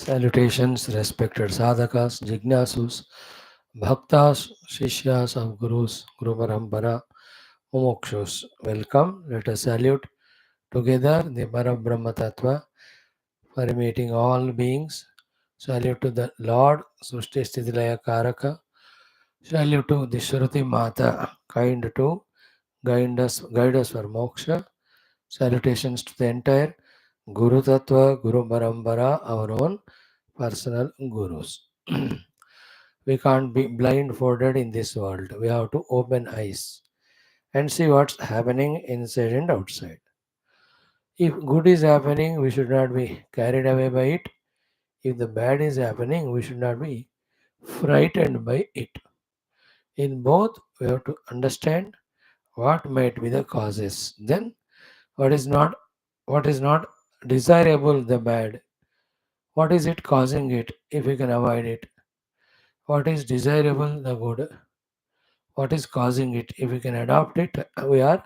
Salutations, respected sadhakas, jignasus, bhaktas, shishyas of gurus, Guru Parampara, mumokshus. Welcome. Let us salute together the Parabrahma Tattva, permeating all beings. Salute to the Lord, Srishti Sthitилaya Karaka. Salute to the Shruti Mata, kind to guide us for moksha. Salutations to the entire Guru Tattva, Guru Parampara, our own personal gurus. We can't be blindfolded in this world. We have to open eyes and see what's happening inside and outside. If good is happening, we should not be carried away by it. If the bad is happening, we should not be frightened by it. In both, we have to understand what might be the causes. Then, what is not desirable, the bad. What is it causing it? If we can avoid it. What is desirable, the good. What is causing it? If we can adopt it, we are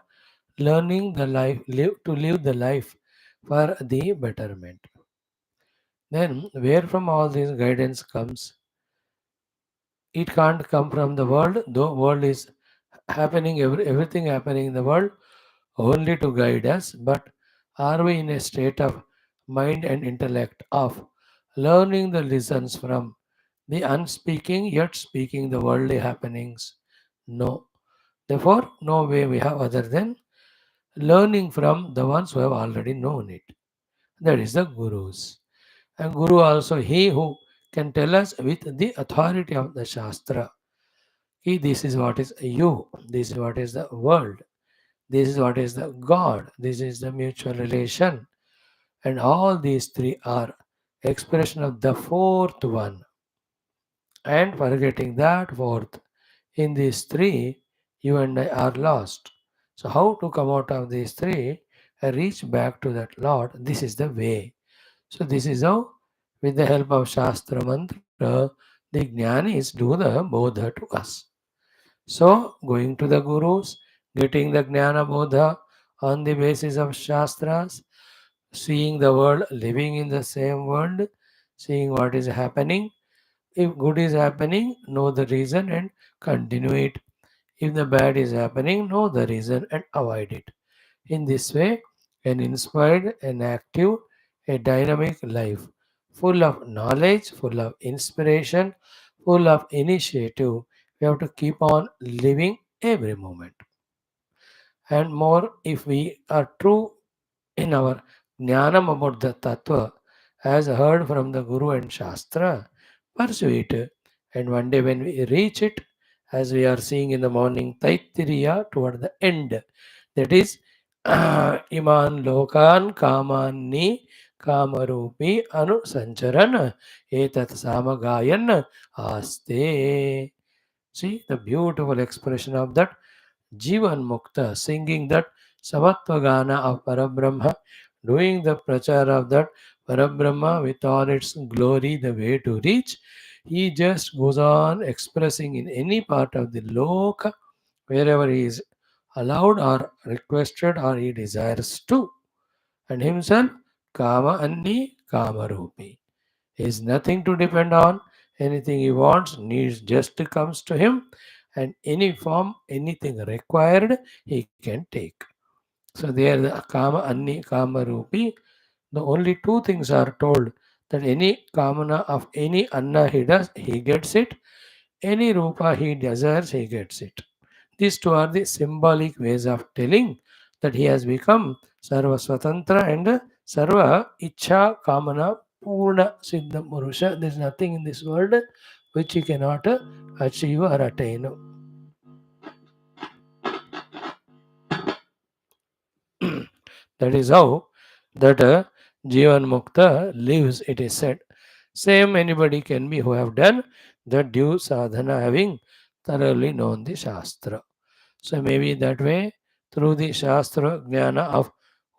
learning the to live the life for the betterment. Then, where from all this guidance comes? It can't come from the world, though world is happening, everything happening in the world only to guide us. But are we in a state of mind and intellect of learning the lessons from the unspeaking yet speaking the worldly happenings? No. Therefore, no way we have other than learning from the ones who have already known it. That is the Gurus. And Guru also he who can tell us with the authority of the Shastra. This is what is you, this is what is the world, this is what is the God, this is the mutual relation. And all these three are expression of the fourth one. And forgetting that fourth, in these three, you and I are lost. So, how to come out of these three and reach back to that Lord? This is the way. So, this is how, with the help of Shastra Mantra, the Jnanis do the Bodha to us. So, going to the Gurus, getting the Jnana Bodha on the basis of Shastras, seeing the world, living in the same world, seeing what is happening. If good is happening, know the reason and continue it. If the bad is happening, know the reason and avoid it. In this way, an inspired, an active, a dynamic life, full of knowledge, full of inspiration, full of initiative. We have to keep on living every moment. And more, if we are true in our jnanam about the tattva, as heard from the Guru and Shastra, pursue it. And one day when we reach it, as we are seeing in the morning, Taittiriya toward the end, that is, iman lokan kamani kamarupi anu sancharan etat samagayan aste. See the beautiful expression of that Jivan Mukta, singing that Savatvagana of Parabrahma, doing the prachar of that Parabrahma with all its glory, the way to reach. He just goes on expressing in any part of the loka, wherever he is allowed or requested or he desires to. And himself, Kama Anni Kama Rupi. He is nothing to depend on. Anything he wants, needs, just comes to him. And any form, anything required, he can take. So there the Kama Anni Kama Rupi. The only two things are told that any Kamana of any Anna he does, he gets it. Any Rupa he desires, he gets it. These two are the symbolic ways of telling that he has become Sarva Swatantra and Sarva Icha Kamana Purna Siddha Purusha. There is nothing in this world which he cannot achieve or attain. That is how that Jivan Mukta lives, it is said. Same anybody can be who have done the due sadhana, having thoroughly known the Shastra. So maybe that way, through the Shastra Jnana of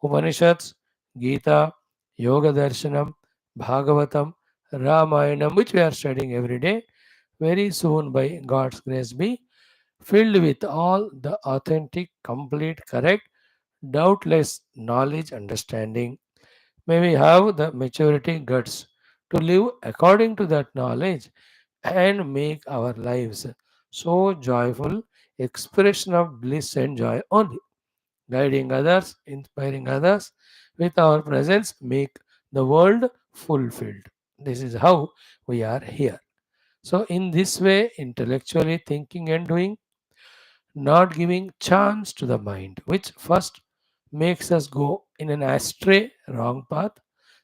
Upanishads, Gita, Yoga Darshanam, Bhagavatam, Ramayanam, which we are studying every day, very soon by God's grace be filled with all the authentic, complete, correct, doubtless knowledge, understanding. May we have the maturity guts to live according to that knowledge and make our lives so joyful, expression of bliss and joy only. Guiding others, inspiring others with our presence, make the world fulfilled. This is how we are here. So, in this way, intellectually thinking and doing, not giving chance to the mind, which first makes us go in an astray, wrong path,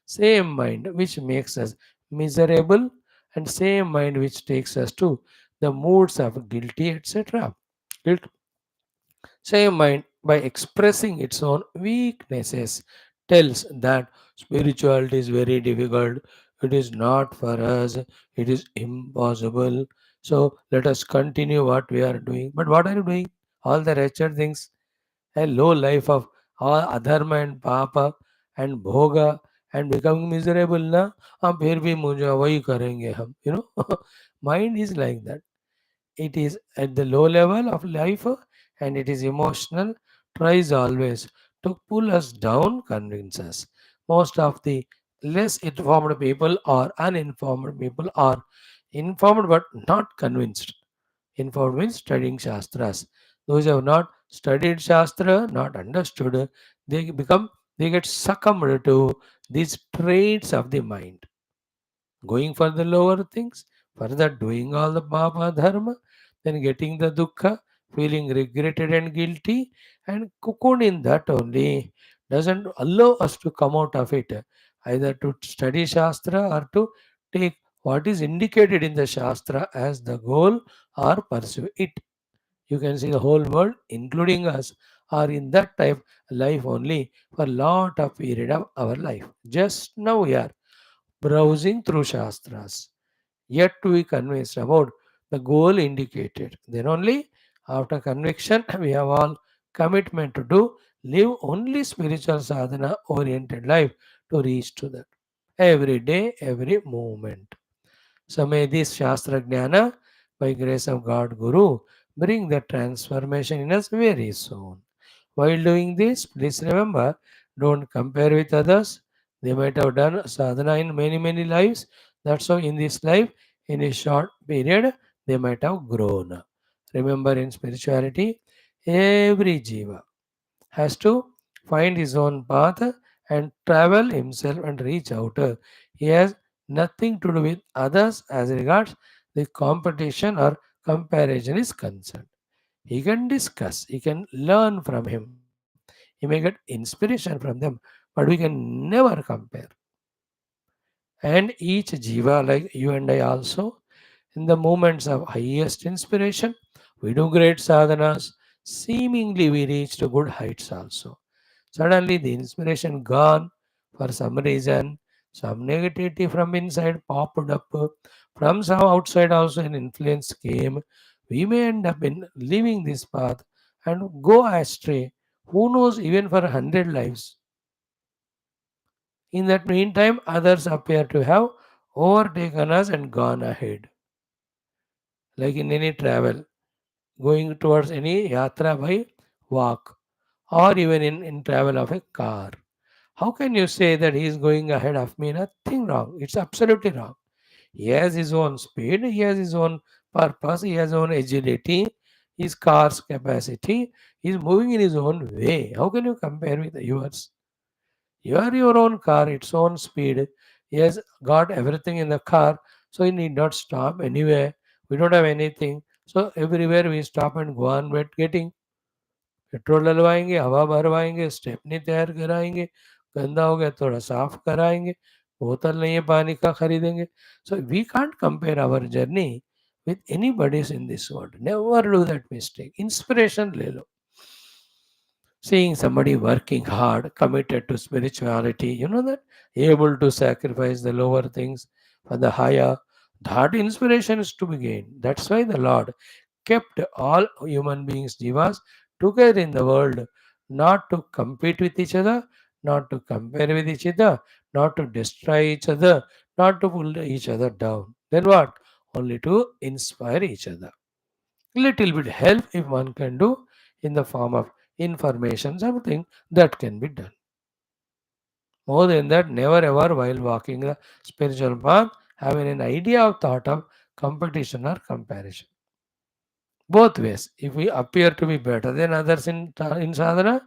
same mind which makes us miserable, and same mind which takes us to the moods of guilty, etc. Guilt. Same mind, by expressing its own weaknesses, tells that spirituality is very difficult, it is not for us, it is impossible. So let us continue what we are doing. But what are you doing? All the wretched things, a low life of all adharma and papa and bhoga and becoming miserable na, हम फिर भी मुझे वही करेंगे हम, mind is like that. It is at the low level of life and it is emotional, tries always to pull us down, convince us. Most of the less informed people or uninformed people are informed but not convinced. Informed means studying Shastras. Those who have not studied Shastra, not understood, they become, they get succumbed to these traits of the mind, going for the lower things, further doing all the Papa Dharma, then getting the Dukkha, feeling regretted and guilty, and cocooned in that only doesn't allow us to come out of it, either to study Shastra or to take what is indicated in the Shastra as the goal or pursue it. You can see the whole world, including us, are in that type life only for lot of period of our life. Just now we are browsing through Shastras, yet to be convinced about the goal indicated. Then only after conviction we have all commitment to do, live only spiritual sadhana oriented life to reach to that. Every day, every moment. So may this Shastra Jnana, by grace of God Guru, bring the transformation in us very soon. While doing this, please remember, don't compare with others. They might have done sadhana in many, many lives. That's why in this life, in a short period, they might have grown. Remember, in spirituality, every jiva has to find his own path and travel himself and reach out. He has nothing to do with others as regards the competition or comparison is concerned. He can discuss, he can learn from him, he may get inspiration from them, but we can never compare. And each jiva, like you and I also, in the moments of highest inspiration, we do great sadhanas. Seemingly, we reach to good heights also. Suddenly, the inspiration gone for some reason. Some negativity from inside popped up. From some outside, also an influence came. We may end up in leaving this path and go astray. Who knows, even for 100 lives. In that meantime, others appear to have overtaken us and gone ahead. Like in any travel, going towards any yatra by walk or even in travel of a car. How can you say that he is going ahead of me? Nothing wrong. It's absolutely wrong. He has his own speed, he has his own purpose, he has his own agility, his car's capacity. He's moving in his own way. How can you compare with yours? You are your own car, its own speed. He has got everything in the car, so he need not stop anywhere. We don't have anything. So everywhere we stop and go on with getting. Petrol डलवाएंगे, हवा भरवाएंगे, stepney तैयार कराएंगे, गंदा हो गया थोड़ा साफ कराएंगे, बोतल नहीं है पानी का खरीदेंगे. So we can't compare our journey with anybody's in this world. Never do that mistake. Inspiration ले लो. Seeing somebody working hard, committed to spirituality, that, able to sacrifice the lower things for the higher, that inspiration is to be gained. That's why the Lord kept all human beings, jivas, together in the world, not to compete with each other, not to compare with each other, not to destroy each other, not to pull each other down. Then what? Only to inspire each other. Little bit help if one can do in the form of information, something that can be done. More than that, never ever while walking the spiritual path having an idea of thought of competition or comparison. Both ways. If we appear to be better than others in sadhana,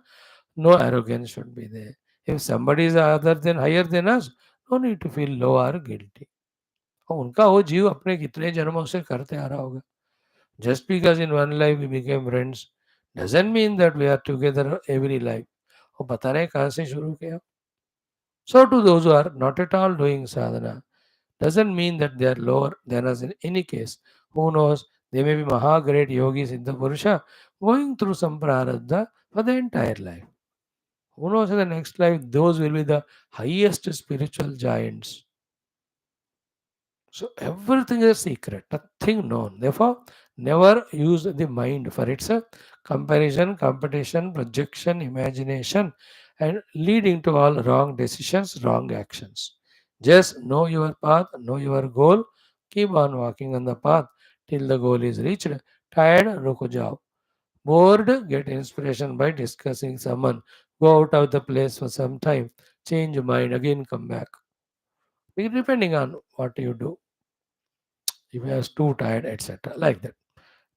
no arrogance should be there. If somebody is other than higher than us, no need to feel low or guilty. और उनका वो जीव अपने कितने जन्मों से करते आ रहा होगा. Just because in one life we became friends doesn't mean that we are together every life. वो पता नहीं कहाँ से शुरू किया. So to those who are not at all doing sadhana, doesn't mean that they are lower than us in any case. Who knows? They may be Maha great yogi Siddha Purusha going through some prarabdha for the entire life. Who knows in the next life, those will be the highest spiritual giants. So everything is secret, nothing known. Therefore, never use the mind for its comparison, competition, projection, imagination, and leading to all wrong decisions, wrong actions. Just know your path, know your goal, keep on walking on the path till the goal is reached. Tired, ruko jao. Bored, get inspiration by discussing someone. Go out of the place for some time, change your mind, again come back. Depending on what you do. If you are too tired, etc. Like that.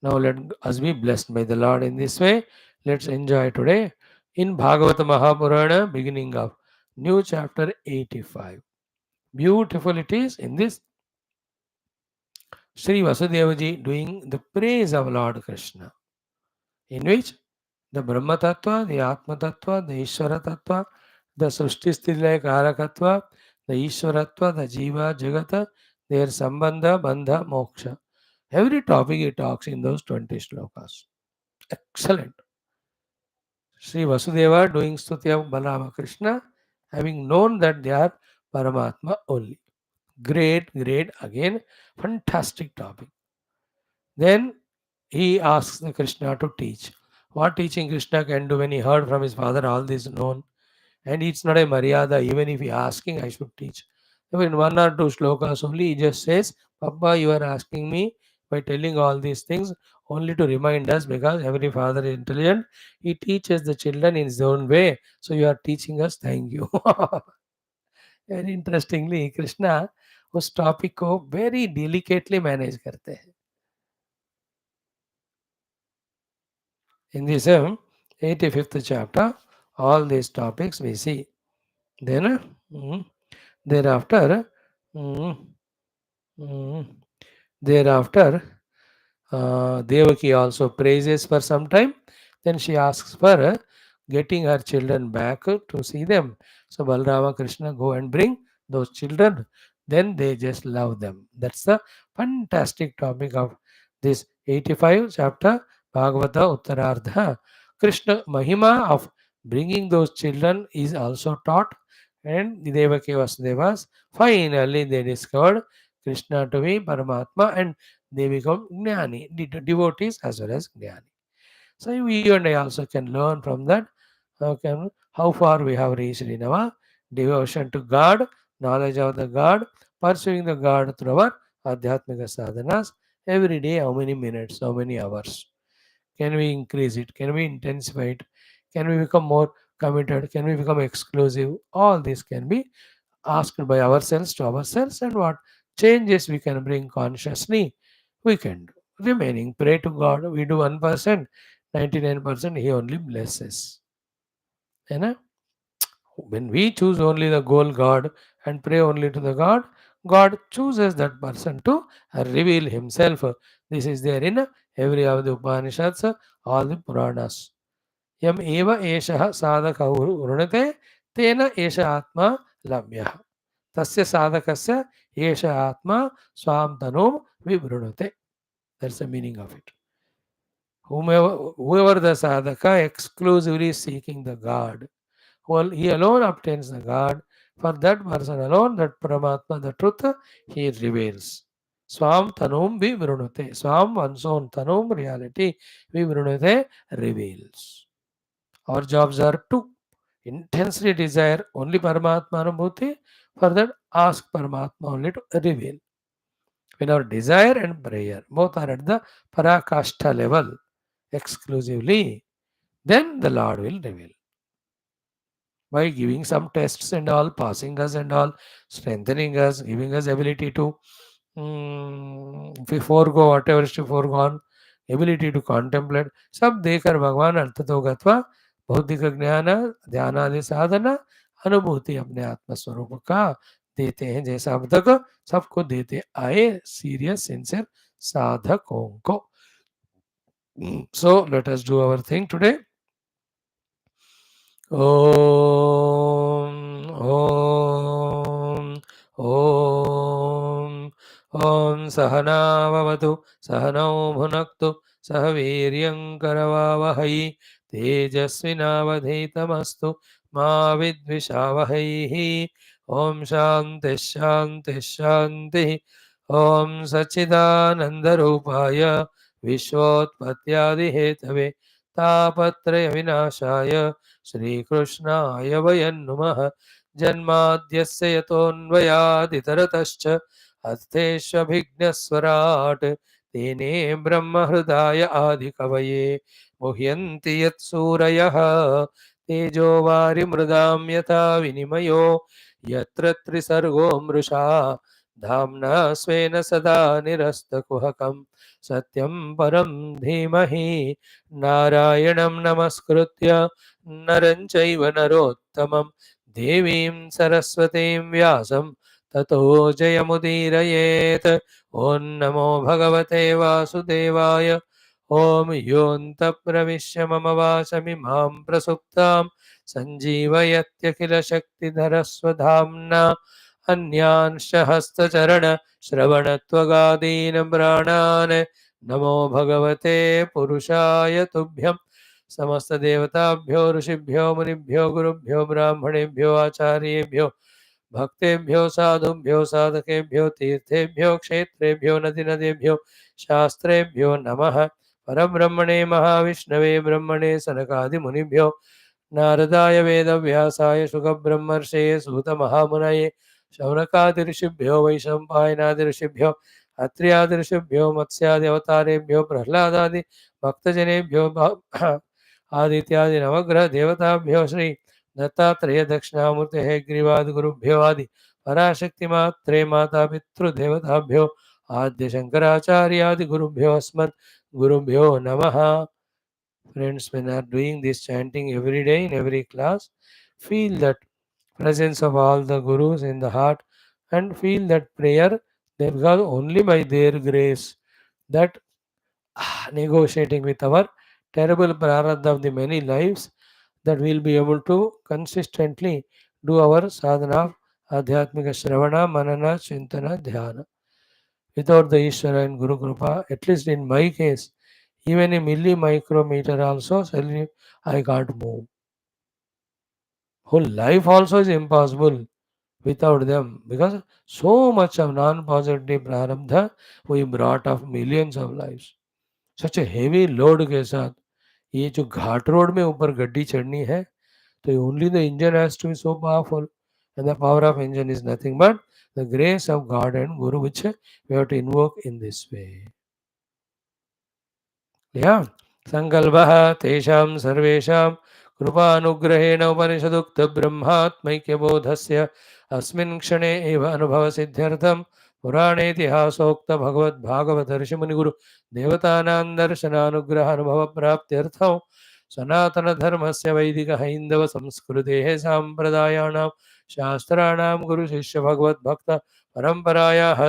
Now let us be blessed by the Lord in this way. Let's enjoy today in Bhagavata Mahapurana, beginning of new chapter 85. Beautiful it is in this Sri Vasudevaji doing the praise of Lord Krishna, in which the Brahma Tattva, the Atma Tattva, the Ishvara Tattva, the Srishti Sthilaya Karakatva, the Ishwaratva, the Jiva, Jagatha, their Sambandha, Bandha, Moksha. Every topic he talks in those 20 shlokas. Excellent. Sri Vasudeva doing Stuti of Balama Krishna, having known that they are Paramatma only. Great, great, again, fantastic topic. Then he asks the Krishna to teach. What teaching Krishna can do when he heard from his father all this known? And it's not a Maryada, even if he asking, I should teach. So in one or two slokas only, he just says, Papa, you are asking me by telling all these things only to remind us because every father is intelligent. He teaches the children in his own way. So you are teaching us, thank you. Very interestingly, Krishna उस topic को very delicately manage करते हैं. In this 85th chapter, all these topics we see. Then, thereafter, mm, mm, thereafter, Devaki also praises for some time. Then she asks for getting her children back to see them. So Balrama Krishna go and bring those children. Then they just love them. That's the fantastic topic of this 85 chapter Bhagavata Uttarardha. Krishna Mahima of bringing those children is also taught. And the Devaki Vasudevas finally they discovered Krishna to be Paramatma and they become Jnani, devotees as well as Jnani. So you and I also can learn from that how far we have reached in our devotion to God, knowledge of the God, pursuing the God through our Adhyatmika sadhanas. Every day, how many minutes, how many hours? Can we increase it? Can we intensify it? Can we become more committed? Can we become exclusive? All this can be asked by ourselves to ourselves, and what changes we can bring consciously we can do. Remaining, pray to God. We do 1%, 99% He only blesses. You know? When we choose only the goal God and pray only to the God, God chooses that person to reveal Himself. This is there in every of the Upanishads, all the Puranas. Yam eva esha sadhaka vruṇate tena esha atma labhyah. Tasya sadhakasya esha atma swam tanum vivruṇate. That's the meaning of it. Whoever the sadhaka exclusively seeking the God, well, he alone obtains the God. For that person alone, that Paramatma, the truth, he reveals. Swam tanum vivrunute. Swam, one's own tanum, reality, vivrunute, reveals. Our jobs are to intensely desire only Paramatma Anubhuti. For that, ask Paramatma only to reveal. When our desire and prayer both are at the Parakashta level exclusively, then the Lord will reveal. by giving some tests and all, passing us and all, strengthening us, giving us ability to forego whatever is to foregone, ability to contemplate, सब देकर भगवान अर्थतो गत्वा बौद्धिक ज्ञान ध्यान आदि साधना अनुभूति अपने आत्म स्वरूप का देते हैं, जैसा अब तक सबको देते आए सीरियस सिंसियर साधकों को. So let us do our thing today. Om Om Om Om Sahana Vavatu Sahanau Bhunaktu Sahaviryam Karavavahai Tejasvinavadhitamastu Ma Vidvishavahai. Om Shanti Shanti Shanti. Om Sachidanandarupaya Vishwotpatyadihetave तापत्रय विनाशाय श्रीकृष्णाय वयं नमः. जन्माद्यस्य यतोऽन्वयादितरतश्च हस्तेष्वभिघ्नस्वराट् तेने ब्रह्महृदाय आदिकवये मुह्यन्ति यत्सूरयः तेजो वारिमृदां यथा विनिमयो यत्र त्रिसर्गो मृषा धाम्ना स्वेन सदा निरस्तकुहकं सत्यं परं धीमहि. नारायणं नमस्कृत्य नरं चैव नरोत्तमं देवीं सरस्वतीं व्यासं ततो जयमुदीरयेत्. ॐ नमो भगवते वासुदेवाय. ॐ योऽन्तः प्रविश्य मम वाचमिमां प्रसुप्तां सञ्जीवयत्यखिलशक्तिधरस्वधाम्ना अन्यांश्च हस्तचरणश्रवणत्वगादीन् प्राणान् नमो भगवते पुरुषाय तुभ्यं. समस्त देवताभ्यो ऋषिभ्यो मुनिभ्यो गुरुभ्यो ब्राह्मणेभ्यो आचार्येभ्यो भक्तेभ्यो साधुभ्यो साधकेभ्यो तीर्थेभ्यो क्षेत्रेभ्यो नदीनदेभ्यो शास्त्रेभ्यो नमः. परब्रह्मणे महाविष्णवे ब्रह्मणे सनकादिमुनिभ्यो नारदाय वेदव्यासाय शुकब्रह्मर्षये सूतमहामुनये शौनकादिऋषिभ्यो वैशम्पायनादिऋषिभ्यो अत्र्यादिऋषिभ्यो मत्स्यादि प्रह्लादादि भक्तजनेभ्यो आदित्यादि नवग्रह देवताभ्यो श्री दत्तात्रेय दक्षिणामूर्ते ग्रीवादि गुरुभ्यो आदि पराशक्ति मात्रे माता पितृदेवताभ्यो आद्य शंकराचार्यादि गुरुभ्यो अस्मत् गुरुभ्यो नमः. Friends, when are doing this chanting every day in every class, feel that presence of all the gurus in the heart and feel that prayer, that because only by their grace, that negotiating with our terrible prarabdha of the many lives, that we'll be able to consistently do our sadhana, adhyatmika shravana, manana, chintana, dhyana. Without the Ishvara and Guru Kripa, at least in my case, even a milli micrometer also, I can't move. Whole life also is impossible without them, because so much of non-positive prarabdha we brought of millions of lives. Such a heavy load के साथ ये जो घाट road में ऊपर गड्डी चढ़नी है, तो only the engine has to be so powerful, and the power of engine is nothing but the grace of God and Guru, which we have to invoke in this way. Yeah. संकल्पः तेषां सर्वेषां कृपानुग्रहेण उपनिषदुक्तब्रह्मात्मैक्यबोधस्य अस्मिन् क्षणे एव अनुभवसिद्ध्यर्थं पुराणेतिहासोक्त भगवद्भागवत ऋषिमुनिगुरु देवतानां दर्शनानुग्रहानुभवप्राप्त्यर्थं सनातनधर्मस्य वैदिकहैन्दवसंस्कृतेः साम्प्रदायाणां शास्त्राणां गुरुशिष्यभगवद्भक्त परम्परायाः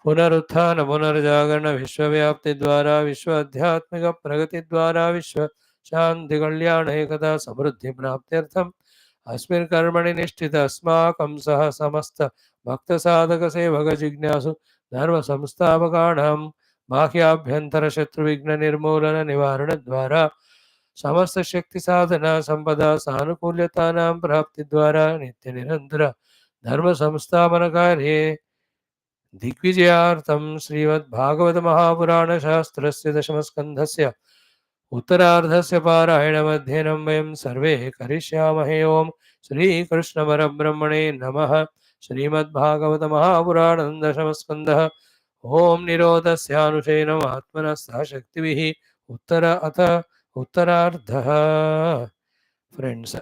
पुनरुत्थान पुनर्जागरण विश्वव्याप्ति द्वारा विश्व आध्यात्मिक प्रगति द्वारा विश्व शांति कल्याण एकता समृद्धि प्राप्त्यर्थम अस्मिन् कर्मणि निष्ठित अस्माकं सह समस्त भक्त साधक सेवक जिज्ञासु धर्म संस्थापकाणां बाह्याभ्यंतर शत्रु विघ्न निर्मूलन निवारण द्वारा समस्त शक्ति साधना संपदा सानुकूल्यतानां प्राप्ति द्वारा नित्य निरंतर धर्म संस्थापन कार्ये दिग्विजयार्थं श्रीमद्भागवत महापुराण शास्त्रस्य दशमस्कन्धस्य उत्तरार्धस्य पारायणमध्ययनं वयं सर्वे करिष्यामहे. ओम श्रीकृष्ण परब्रह्मणे नमः. श्रीमद्भागवत महापुराणं दशमस्कन्धः. ओम निरोधस्यानुशेनम् आत्मनः सह शक्तिभिः उत्तरार्धः. Friends,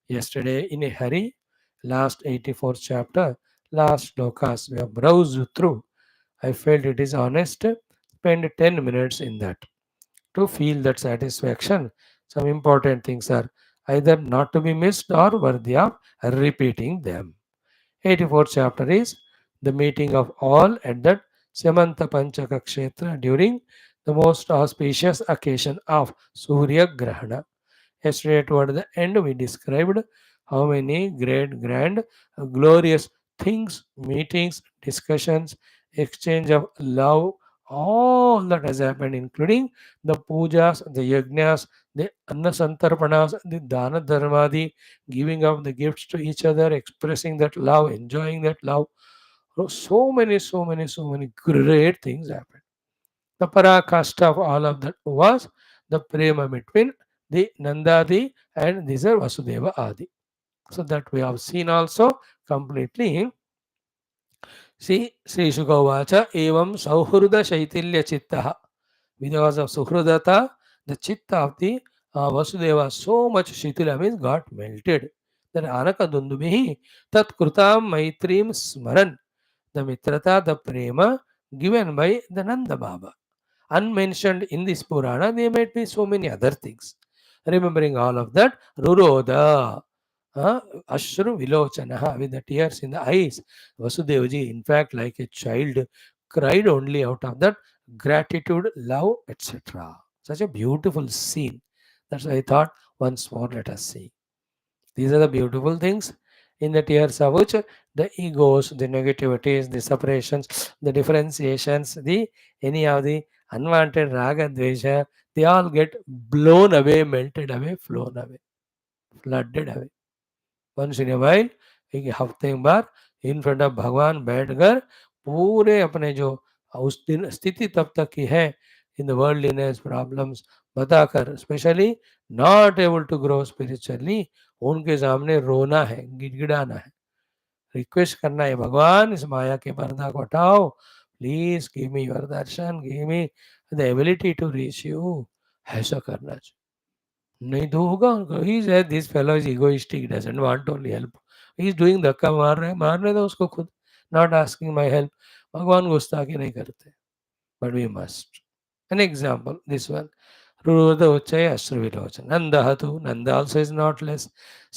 Yesterday, in a hurry, last 84th chapter, last slokas, we have browsed through. I felt it is honest. Spend 10 minutes in that to feel that satisfaction. Some important things are either not to be missed or worthy of repeating them. 84th chapter is the meeting of all at that Samanta Panchaka Kshetra during the most auspicious occasion of Surya Grahana. Yesterday, toward the end, we described how many great, grand, glorious things, meetings, discussions, exchange of love, all that has happened, including the pujas, the yajnas, the annasantarpanas, the dana dharmadi, giving of the gifts to each other, expressing that love, enjoying that love. So many great things happened. The parakasta of all of that was the prema between the Nandadi and these are Vasudeva Adi. So that we have seen also completely. See, Sri Shukavacha, Evam Sauhruda Shaitilya Chittaha. Because of Suhrudata, the chitta of the Vasudeva, so much Shitila means got melted. That Anaka Dundubihi, Tat Krutam Maitrim Smaran, the Mitrata, the Prema given by the Nanda Baba. Unmentioned in this Purana, there might be so many other things. Remembering all of that, Ruroda, Ashru Vilochanaha, with the tears in the eyes. Vasudevaji, in fact, like a child, cried only out of that gratitude, love, etc. Such a beautiful scene. That's why I thought once more let us see. These are the beautiful things in the tears of which the egos, the negativities, the separations, the differentiations, the any of the unwanted raga, dvesha, they all get blown away, melted away, flown away, flooded away. Once in a while, एक हफ्ते में बार in front of भगवान बैठकर पूरे अपने जो उस दिन स्थिति तब तक की है इन द वर्ल्डलीनेस प्रॉब्लम्स बताकर specially not able to grow spiritually उनके सामने रोना है गिड़गिड़ाना है रिक्वेस्ट करना है भगवान इस माया के पर्दा को हटाओ please give me your darshan give me the ability to reach you ऐसा करना चाहिए नहीं तो होगा ही is this fellow is egoistic doesn't want only help he is doing धक्का मारने दो उसको खुद नॉट आस्किंग माय हेल्प भगवान गुस्ताखी नहीं करते but we must an example this one रुरोध उच्चय अश्रुविलोचन नंदः तु नंद also is not less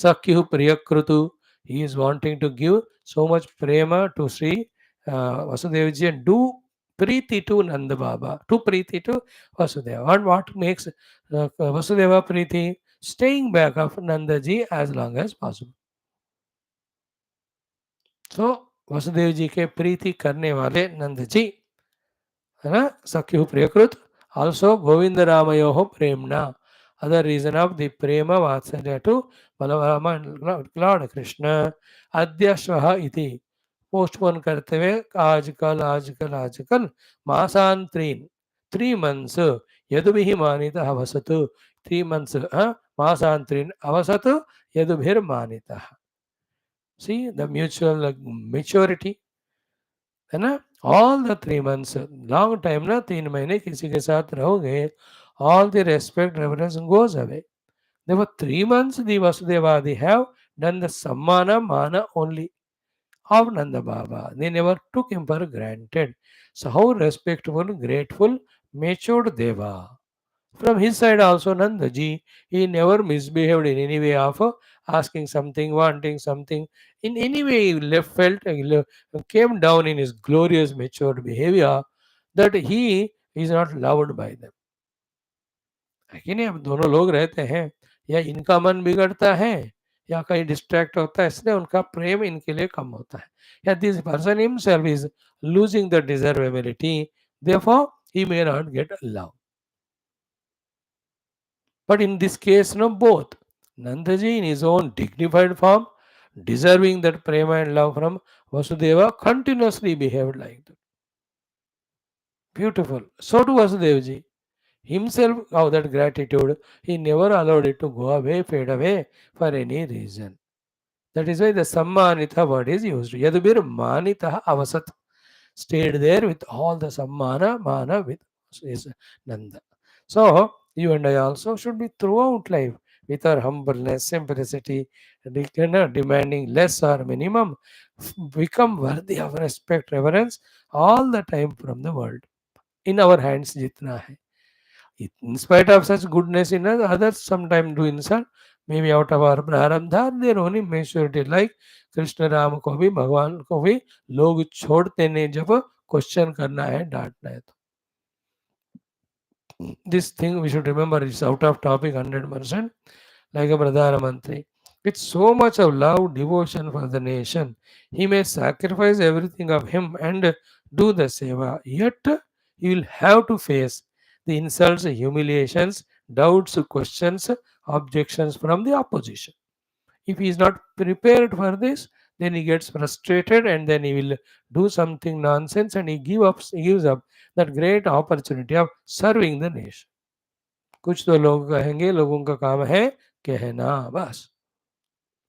sakyu priyakrutu he is wanting to give so much prema to Sri Vasudevji and do preeti to Nanda Baba to preeti to Vasudeva and what makes Vasudeva preeti staying back of Nandaji as long as possible. So Vasudev जी के प्रीति करने वाले नंद जी है ना सख्यु प्रियकृत also Govinda Ramayoho Premna. Other reason of the Prema Vatsalya to Balarama and Lord Krishna. Adya Shvaha iti. Postpone करते हुए आजकल मासांतरीन 3 months यदुभिः मानितः वसतु 3 months मासांतरीन अवसतु यदुभिर्मानितः. See the mutual maturity है ना all the 3 months long time ना 3 महीने किसी के साथ रहोगे all the respect reverence goes away. There were 3 months the Vasudevadi have done the sammana mana only of Nanda Baba. They never took him for granted. So how respectful, grateful, matured Deva. From his side also Nandaji, he never misbehaved in any way of asking something, wanting something. In any way he came down in his glorious matured behavior that he is not loved by them. है कि नहीं अब दोनों लोग रहते हैं या इनका मन बिगड़ता है या कहीं डिस्ट्रैक्ट होता है इसलिए उनका प्रेम इनके लिए कम होता है या this person himself is losing the deservability therefore he may not get love. But in this case, no, both. Nandaji, in his own dignified form, deserving that prema and love from Vasudeva, continuously behaved like that. Beautiful. So to Vasudevji. Himself, of that gratitude, he never allowed it to go away, fade away for any reason. That is why the Sammanita word is used. Yadubir Manita Avasat. Stayed there with all the Sammana, Mana with his Nanda. So, you and I also should be throughout life. with our humbleness, simplicity, demanding less or minimum, become worthy of respect, reverence all the time from the world. In our hands jitna hai. In spite of such goodness in us, others sometimes do insult, maybe out of our prarabdha, their own immaturity. Like Krishna Ram को भी भगवान को भी लोग छोड़ते नहीं जब question करना है डांटना है तो this thing we should remember is out of topic 100%, like a Pradhana Mantri. With so much of love, devotion for the nation, he may sacrifice everything of him and do the seva. Yet he will have to face the insults, humiliations, doubts, questions, objections from the opposition. If he is not prepared for this, then he gets frustrated and then he will do something nonsense and he gives up that great opportunity of serving the nation. कुछ तो लोग कहेंगे लोगों का काम है कहना बस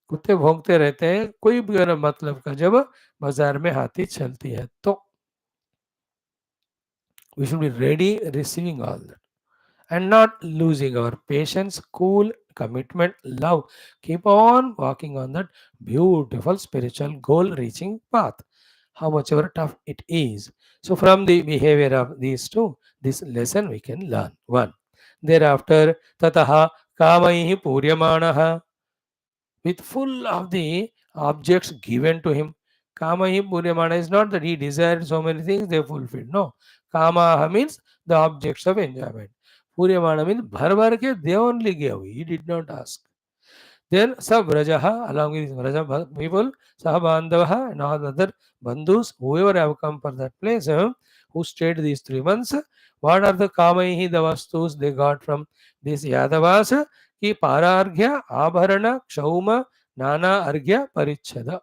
कुत्ते भौंकते रहते हैं कोई भी अगर मतलब का जब बाजार में हाथी चलती है तो we should be ready receiving all that and not losing our patience, cool, commitment, love. Keep on walking on that beautiful spiritual goal reaching path, how much ever tough it is. So, from the behavior of these two, this lesson we can learn. One. Thereafter, tataha kamaihi puryamanaha, with full of the objects given to him. Kamahi puryamana is not that he desired so many things, they fulfilled. No. Kamaha means the objects of enjoyment. Puryamana means bhar ke they only gave. He did not ask. Then Sabrajaha, along with Braja people, Sahabandavaha, and all other bandhus, whoever have come for that place, who stayed these 3 months, what are the Kamaihi, the Vastus they got from these Yadavas? Ki Pararghya, Abharana, Kshauma, Nana Arghya, Parichada.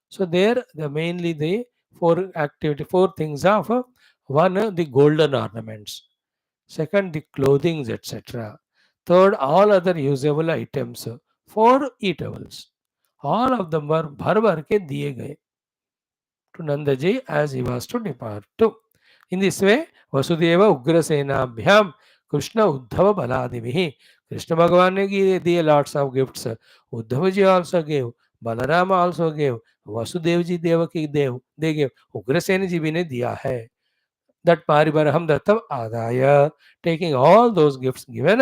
So there, the mainly the four things of one, the golden ornaments. Second, the clothing, etc. Third, all other usable items. Four eatables. All of them were भर भर के दिए गए to Nandaji as he was to depart too. In this way, Vasudeva Ugrasenabhyam Krishna Uddhava Baladivihi. Krishna Bhagavan ne diye lots of gifts. Uddhava ji also gave. Balarama also gave. Vasudev ji Devaki Dev they gave. Ugrasen ji bhi ne diya hai. That Paribaraham Dattam Adaya, taking all those gifts given,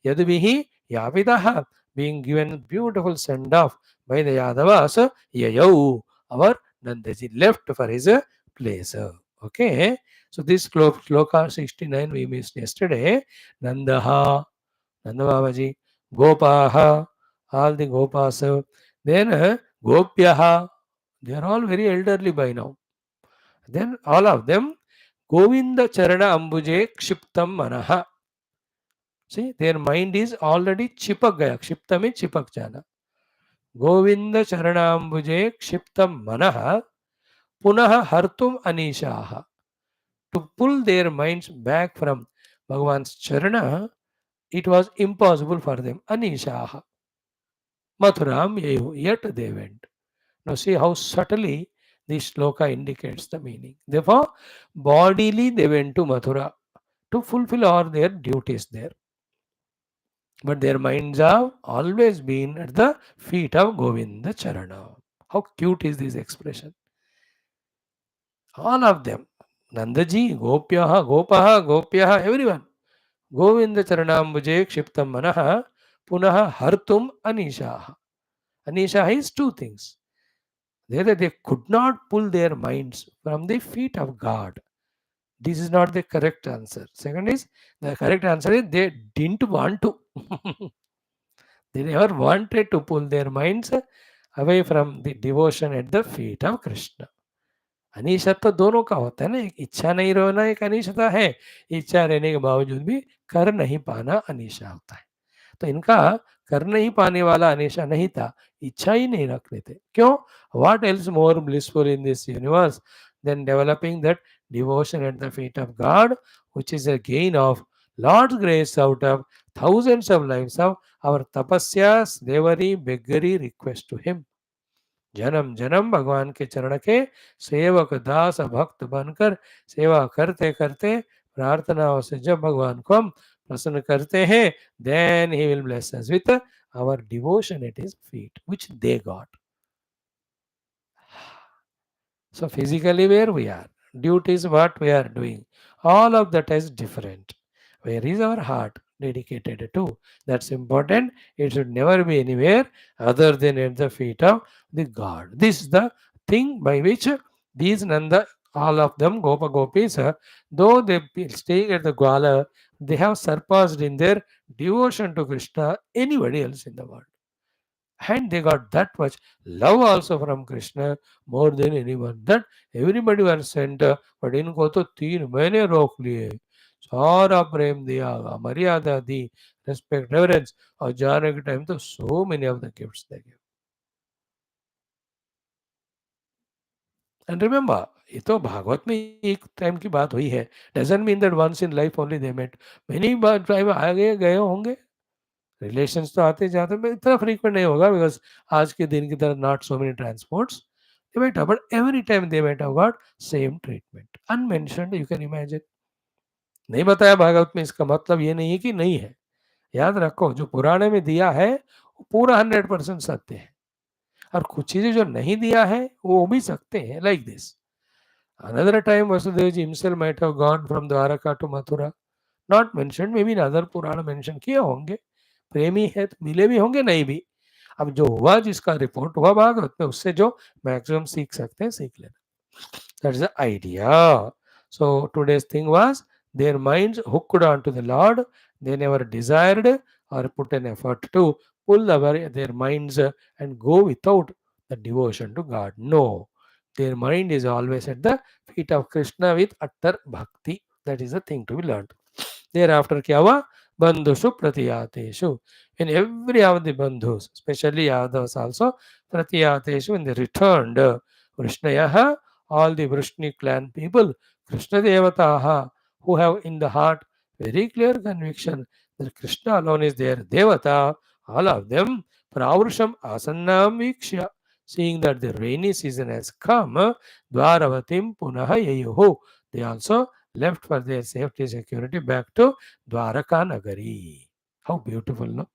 Yadvihi Yavidaha, being given beautiful send off by the Yadavas, Yayau, our Nandaji left for his place. Okay, so this sloka 69 we missed yesterday. Nandaha, Nandababaji, Gopaha, all the Gopas, then Gopyaha, they are all very elderly by now. Then all of them Govinda Charana Ambuje Kshiptam Manaha. See, their mind is already chipak gaya. Kshiptam means chipak jana. Govinda Charana Ambuje Kshiptam Manaha Punaha Hartum Anishaha. To pull their minds back from Bhagavan's Charana, it was impossible for them. Anishaha. Mathuram Yehu. Yet they went. Now see how subtly this sloka indicates the meaning. Therefore, bodily they went to Mathura to fulfill all their duties there. But their minds have always been at the feet of Govinda Charana. How cute is this expression? All of them. Nandaji, Gopyaha, Gopaha, Gopyaha, everyone. Govinda Charanambuje Kshiptam Manaha Punaha Hartum Anishaha. Anishaha is two things. They could not pull their minds from the feet of God. This is not the correct answer. Second is, the correct answer is they didn't want to. They never wanted to pull their minds away from the devotion at the feet of Krishna. Anisha तो दोनों का होता है ना, एक इच्छा नहीं रहना एक अनीशता है, इच्छा रहने के बावजूद भी कर नहीं पाना अनीशा होता है. तो इनका कर नहीं पाने वाला अनीशा नहीं था, इच्छा ही नहीं रखते थे. क्यों? What else more blissful in this universe than developing that devotion at the feet of God, which is a gain of Lord's grace out of thousands of lives of our tapasya, slavery, beggary, request to Him. जन्म जन्म भगवान के चरण के सेवक दास भक्त बनकर सेवा करते करते प्रार्थनाओं से जब भगवान को हम प्रसन्न करते हैं, then he will bless us with our devotion at his feet, which they got. So physically where we are, duties what we are doing, all of that is different. Where is our heart dedicated to? That's important. It should never be anywhere other than at the feet of the God. This is the thing by which these Nanda, all of them, Gopa Gopis, though they be staying at the Gwala, they have surpassed in their devotion to Krishna anybody else in the world. And they got that much love also from Krishna more than anyone. That everybody was sent, but इनको तो 3 महीने रोक लिए, सारा प्रेम दिया, मर्यादा दी, respect, reverence, और जाने के टाइम तो so many of the gifts they gave. And remember, ये तो भागवत में एक टाइम की बात हुई है. Doesn't mean that once in life only they met. Many bar time आगे गए होंगे. रिलेशंस तो आते जाते में इतना फ्रीक्वेंट नहीं होगा, बिकॉज आज के दिन की तरह not so many transports. They met, but every time they met have got same treatment unmentioned. You can imagine. नहीं बताया भागवत में, इसका मतलब ये नहीं है कि नहीं है. याद रखो, जो पुराने में दिया है वो पूरा 100% सत्य है, और कुछ चीजें जो नहीं दिया है वो भी सकते हैं. Like this, another time Vasudev ji himself might have gone from Dwarka to Mathura. Not mentioned, may be other Purana mention किए होंगे. प्रेमी है तो मिले भी होंगे, नहीं भी. अब जो हुआ, जिसका रिपोर्ट हुआ भागवत में, उससे जो मैक्सिमम सीख सकते हैं सीख लेना. That's the idea. So today's thing was their minds hooked on to the Lord. They never desired or put an effort to pull their minds and go without the devotion to God. No, their mind is always at the feet of Krishna with utter bhakti. That is the thing to be learned. Thereafter क्या हुआ? बंधुषु प्रतियातेषु. In every of the bandhus, especially Yadavas also, प्रतियातेषु, when they returned, Krishnaya, all the Vrishni clan people, Krishna Devataha, who have in the heart very clear conviction that Krishna alone is their Devata, all of them, Pravrusham Asannam Vikshya, seeing that the rainy season has come, Dvaravatim Punaha Yayoho, they also left for their safety security back to Dwaraka Nagari. How beautiful, no?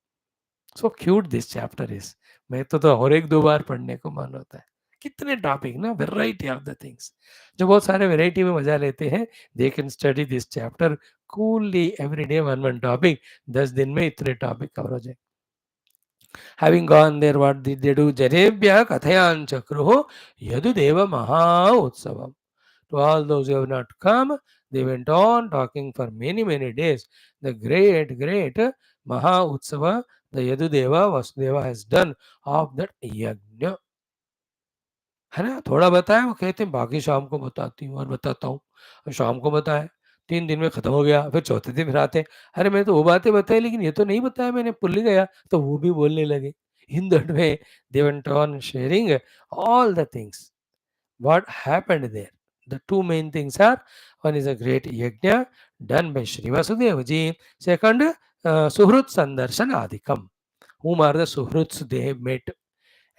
So cute this chapter is. मैं तो और एक दो बार पढ़ने को मन होता है. कितने टॉपिक ना, वेराइटी ऑफ द थिंग्स. जो बहुत सारे वेराइटी में मजा लेते हैं, they can study this chapter coolly every day, one topic. 10 दिन में इतने टॉपिक कवर हो जाए. Having gone there, what did they do? Janebhya kathayan chakruho yadudeva maha utsavam. To all those who have not come, they went on talking for many, many days. The great, great Maha Utsava, the Yadudeva, Vasudeva has done of that yajna. है ना, थोड़ा बताया, वो कहते हैं बाकी शाम को बताती हूँ और बताता हूँ. शाम को बताया, 3 दिन में खत्म हो गया. फिर चौथे दिन फिर आते, अरे मैं तो वो बातें बताई लेकिन ये तो नहीं बताया मैंने, भूल गया. तो वो भी बोलने लगे. In that way they went on sharing all the things what happened there. The two main things are, one is a great yajna done by Shri Vasudeva ji. Second, Suhrut Sandarshan Adhikam. Whom are the Suhruts they have met,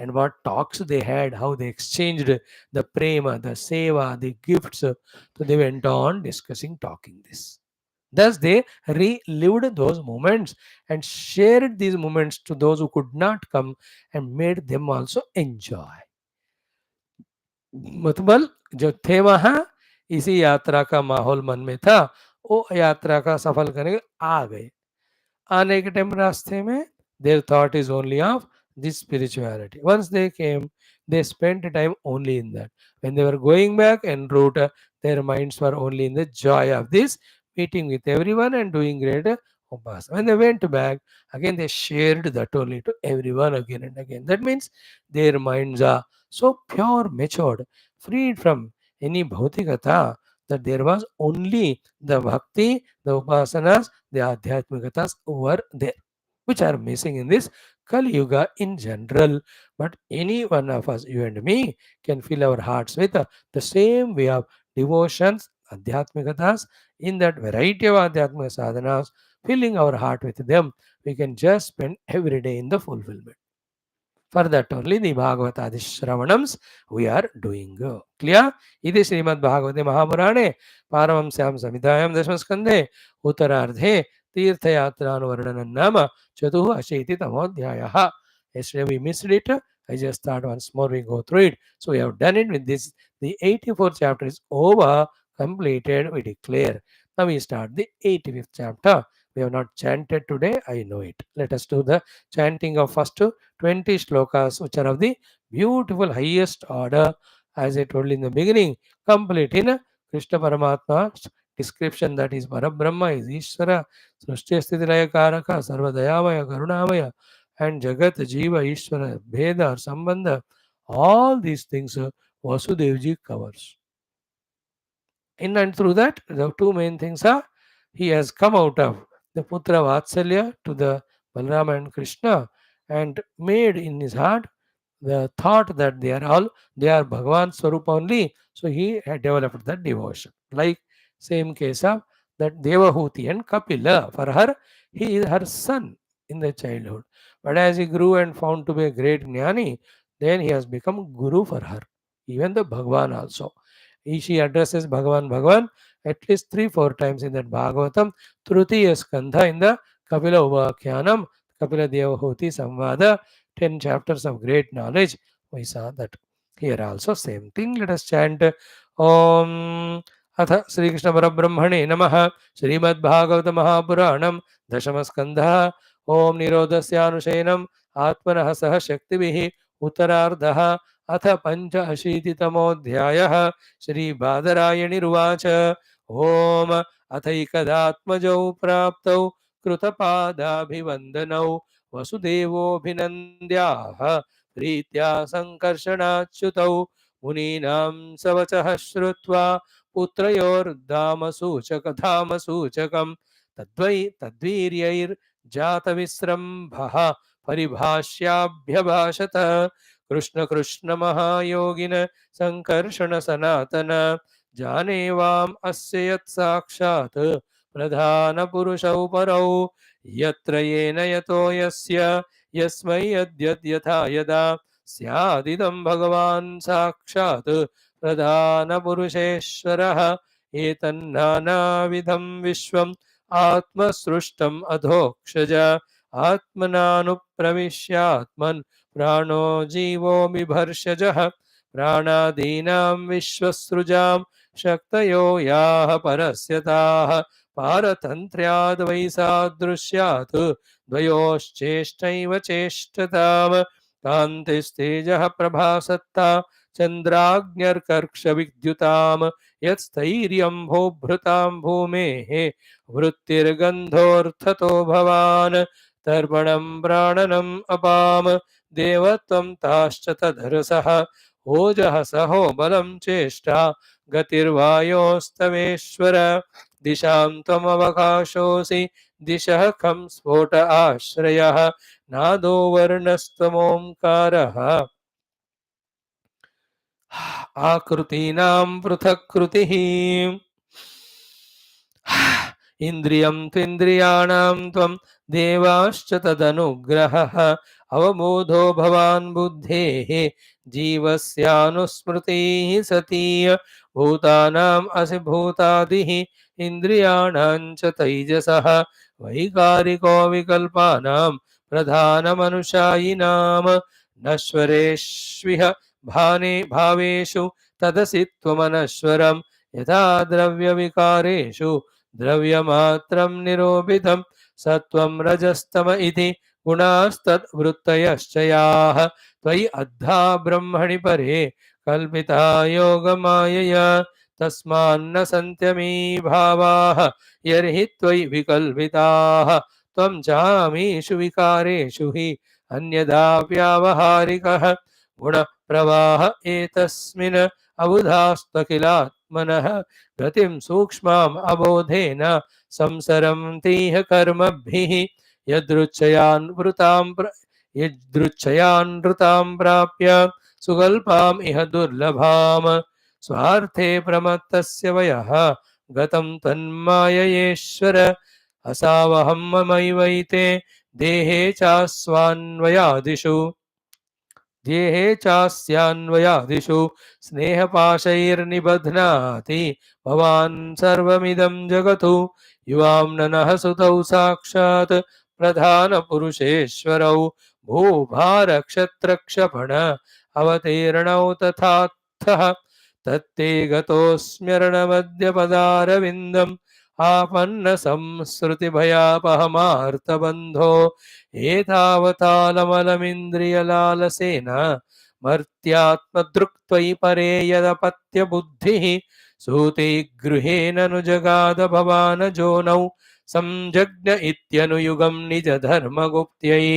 and what talks they had, how they exchanged the prema, the seva, the gifts. So they went on discussing, talking this. Thus they relived those moments and shared these moments to those who could not come and made them also enjoy. मतलब जो थे वहां, इसी यात्रा का माहौल मन में था, वो यात्रा का सफल करने आ गए. आने के टाइम रास्ते में their thought is only of this spirituality. Once they came, they spent time only in that. When they were going back en route, their minds were only in the joy of this meeting with everyone and doing great upasana. When they went back, again they shared that only to everyone again and again. That means their minds are so pure, matured, freed from any bhautikata, that there was only the bhakti, the upasanas, the adhyatmikatas over there, which are missing in this Kali Yuga in general. But any one of us, you and me, can fill our hearts with the same way of devotions, adhyatmikatas, in that variety of adhyatmika sadhanas, filling our heart with them, we can just spend every day in the fulfillment. For that only the Bhagavatadi Shravanams we are doing. Clear? Iti Srimad Bhagavate Mahapurane Paramam Syam Samhitayam Dashma Skandhe Uttarardhe तीर्थयात्रानुवर्णनं नाम 4 Yesterday we missed it. I just thought once more we go through it. So we have done it with this. The 84th chapter is over, completed, we declare. Now we start the 85th chapter. We have not chanted today, I know it. Let us do the chanting of first 20 shlokas, which are of the beautiful highest order, as I told in the beginning, complete in Krishna Paramatma's description, that is Parabrahma, is Ishvara, Srishti Sthiti Laya Karaka, Sarvadayamaya, Karunamaya, and Jagat, Jeeva, Ishvara, Bheda, Sambandha, all these things Vasudevji covers. In and through that, the two main things are, he has come out of the Putra Vatsalya to the Balrama and Krishna and made in his heart the thought that they are Bhagavan Swarup only. So he had developed that devotion. Like same case of that Devahuti and Kapila. For her, he is her son in the childhood. But as he grew and found to be a great jnani, then he has become Guru for her. Even the Bhagavan also. She addresses Bhagavan at least 3-4 times in that Bhagavatam. Trutiya Skandha in the Kapila Uvakhyanam, Kapila Devahuti Samvada, 10 chapters of great knowledge. We saw that here also same thing. Let us chant Om Atha Sri Krishna Parabrahmane Namaha Srimad Bhagavata Mahapuranam Dashamaskandha Om Nirodhasyanushayam Atmanah Sah Shaktivihi Uttarardha Atha Pancha Ashititamoധ്യായः Shri Badarayaniruvacha Om Athaikadaत्मजौ प्राप्तौ कृतपादाभिवन्दनौ वसुदेवोऽभिनन्द्याः प्रीत्या सङ्कर्षणाच्युतौ मुनीनां सवचः श्रुत्वा पुत्रयोर्धामसूचकं तद्वीर्यैर्जातविस्रम्भः परिभाष्याभ्यभाषत कृष्ण कृष्ण महायोगिन सङ्कर्षण सनातन जानेवाम् अस्य यत् साक्षात् प्रधानपुरुषौ परौ यत्र येन यतो यस्य यस्मै यद्यद्यथा यदा स्यादिदं भगवान् साक्षात् प्रधानपुरुषेश्वरः एतन्नानाविधं विश्वम् आत्मसृष्टम् अधोक्षज आत्मनानुप्रविश्यात्मन् प्राणो जीवो बिभर्षजः प्राणादीनां विश्वसृजां शक्तयो याः परस्यताः पारतन्त्र्याद्वैसादृश्यात् द्वयोश्चेष्टैव चेष्टताम् कान्तिस्तेजः प्रभासत्ता चन्द्राग्न्यर्कर्षविद्युताम् यत्स्थैर्यं भोभृतां भूमेः वृत्तिर्गन्धोऽर्थतो भवान् तर्पणं प्राणनम् अपाम् देवत्वं ताश्च तदरसः ओजः सहो बलं चेष्टा गतिर्वायोस्तवेश्वर दिशां त्वमवकाशोऽसि दिशः खं स्फोट आश्रयः नादो वर्णस्त्वमोङ्कारः आकृतीनां पृथक्कृतिः इन्द्रियं त्विन्द्रियाणां त्वं देवाश्च तदनुग्रहः अवबोधो भवान् बुद्धेः जीवस्यानुस्मृतिः सती भूतानाम् असि भूतादिः इन्द्रियाणां च तैजसः वैकारिको विकल्पानां प्रधानमनुषायिनां नश्वरेष्विह भावेषु तदसि त्वमनश्वरं यथा द्रव्यविकारेषु द्रव्यमात्रं निरोपितं सत्वं रजस्तम इति गुणास्तद्वृत्तयश्च याः त्वयि अद्धा ब्रह्मणि परे कल्पिता योगमायया तस्मान्न सन्त्यमी भावाः यर्हि त्वयि विकल्पिताः त्वं चामीषु विकारेषु हि अन्यथा व्यावहारिकः गुणप्रवाह एतस्मिन् अबुधास्त्वखिलात्मनः गतिं सूक्ष्माम् अबोधेन संसरन्तीह कर्मभिः यदृच्छयानृतां प्राप्य सुकल्पाम् इह दुर्लभाम् स्वार्थे प्रमत्तस्य वयः गतं तन्माययेश्वर असावहं ममैवैते देहे चास्वान्वयादिषु जेहे चास्यान्वयादिषु स्नेहपाशैर्निबध्नाति भवान् सर्वमिदं जगतु युवां ननः सुतौ साक्षात् प्रधानपुरुषेश्वरौ भूभारक्षत्रक्षपण अवतीर्णौ तथार्थः तत्ते गतोऽस्म्यरणमद्यपदारविन्दम् आपन्न संसृतिभयापहमार्तबन्धो एतावतालमलमिन्द्रियलालसेन मर्त्यात्मदृक्त्वयि परे यदपत्यबुद्धिः सूते गृहेण नु जगाद भवानजोनौ संजज्ञ इत्यनुयुगं निजधर्मगुप्त्यै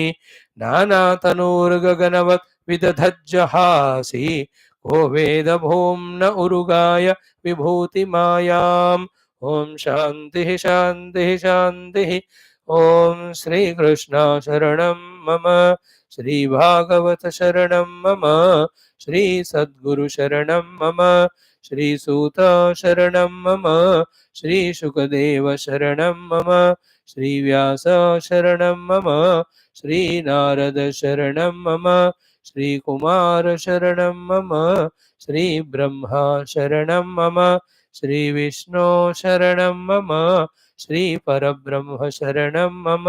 नानातनूर्गगनवत् विदधज्जहासि को वेदभूम्न उरुगाय विभूतिमायाम् ॐ शान्तिः शान्तिः शान्तिः ॐ श्रीकृष्ण शरणं मम श्रीभागवत शरणं मम श्रीसद्गुरु शरणं मम श्रीसूत शरणं मम श्रीशुकदेव शरणं मम श्रीव्यास शरणं मम श्रीनारद शरणं मम श्रीकुमार शरणं मम श्रीब्रह्मा शरणं मम श्रीविष्णु शरणं मम श्रीपरब्रह्म शरणं मम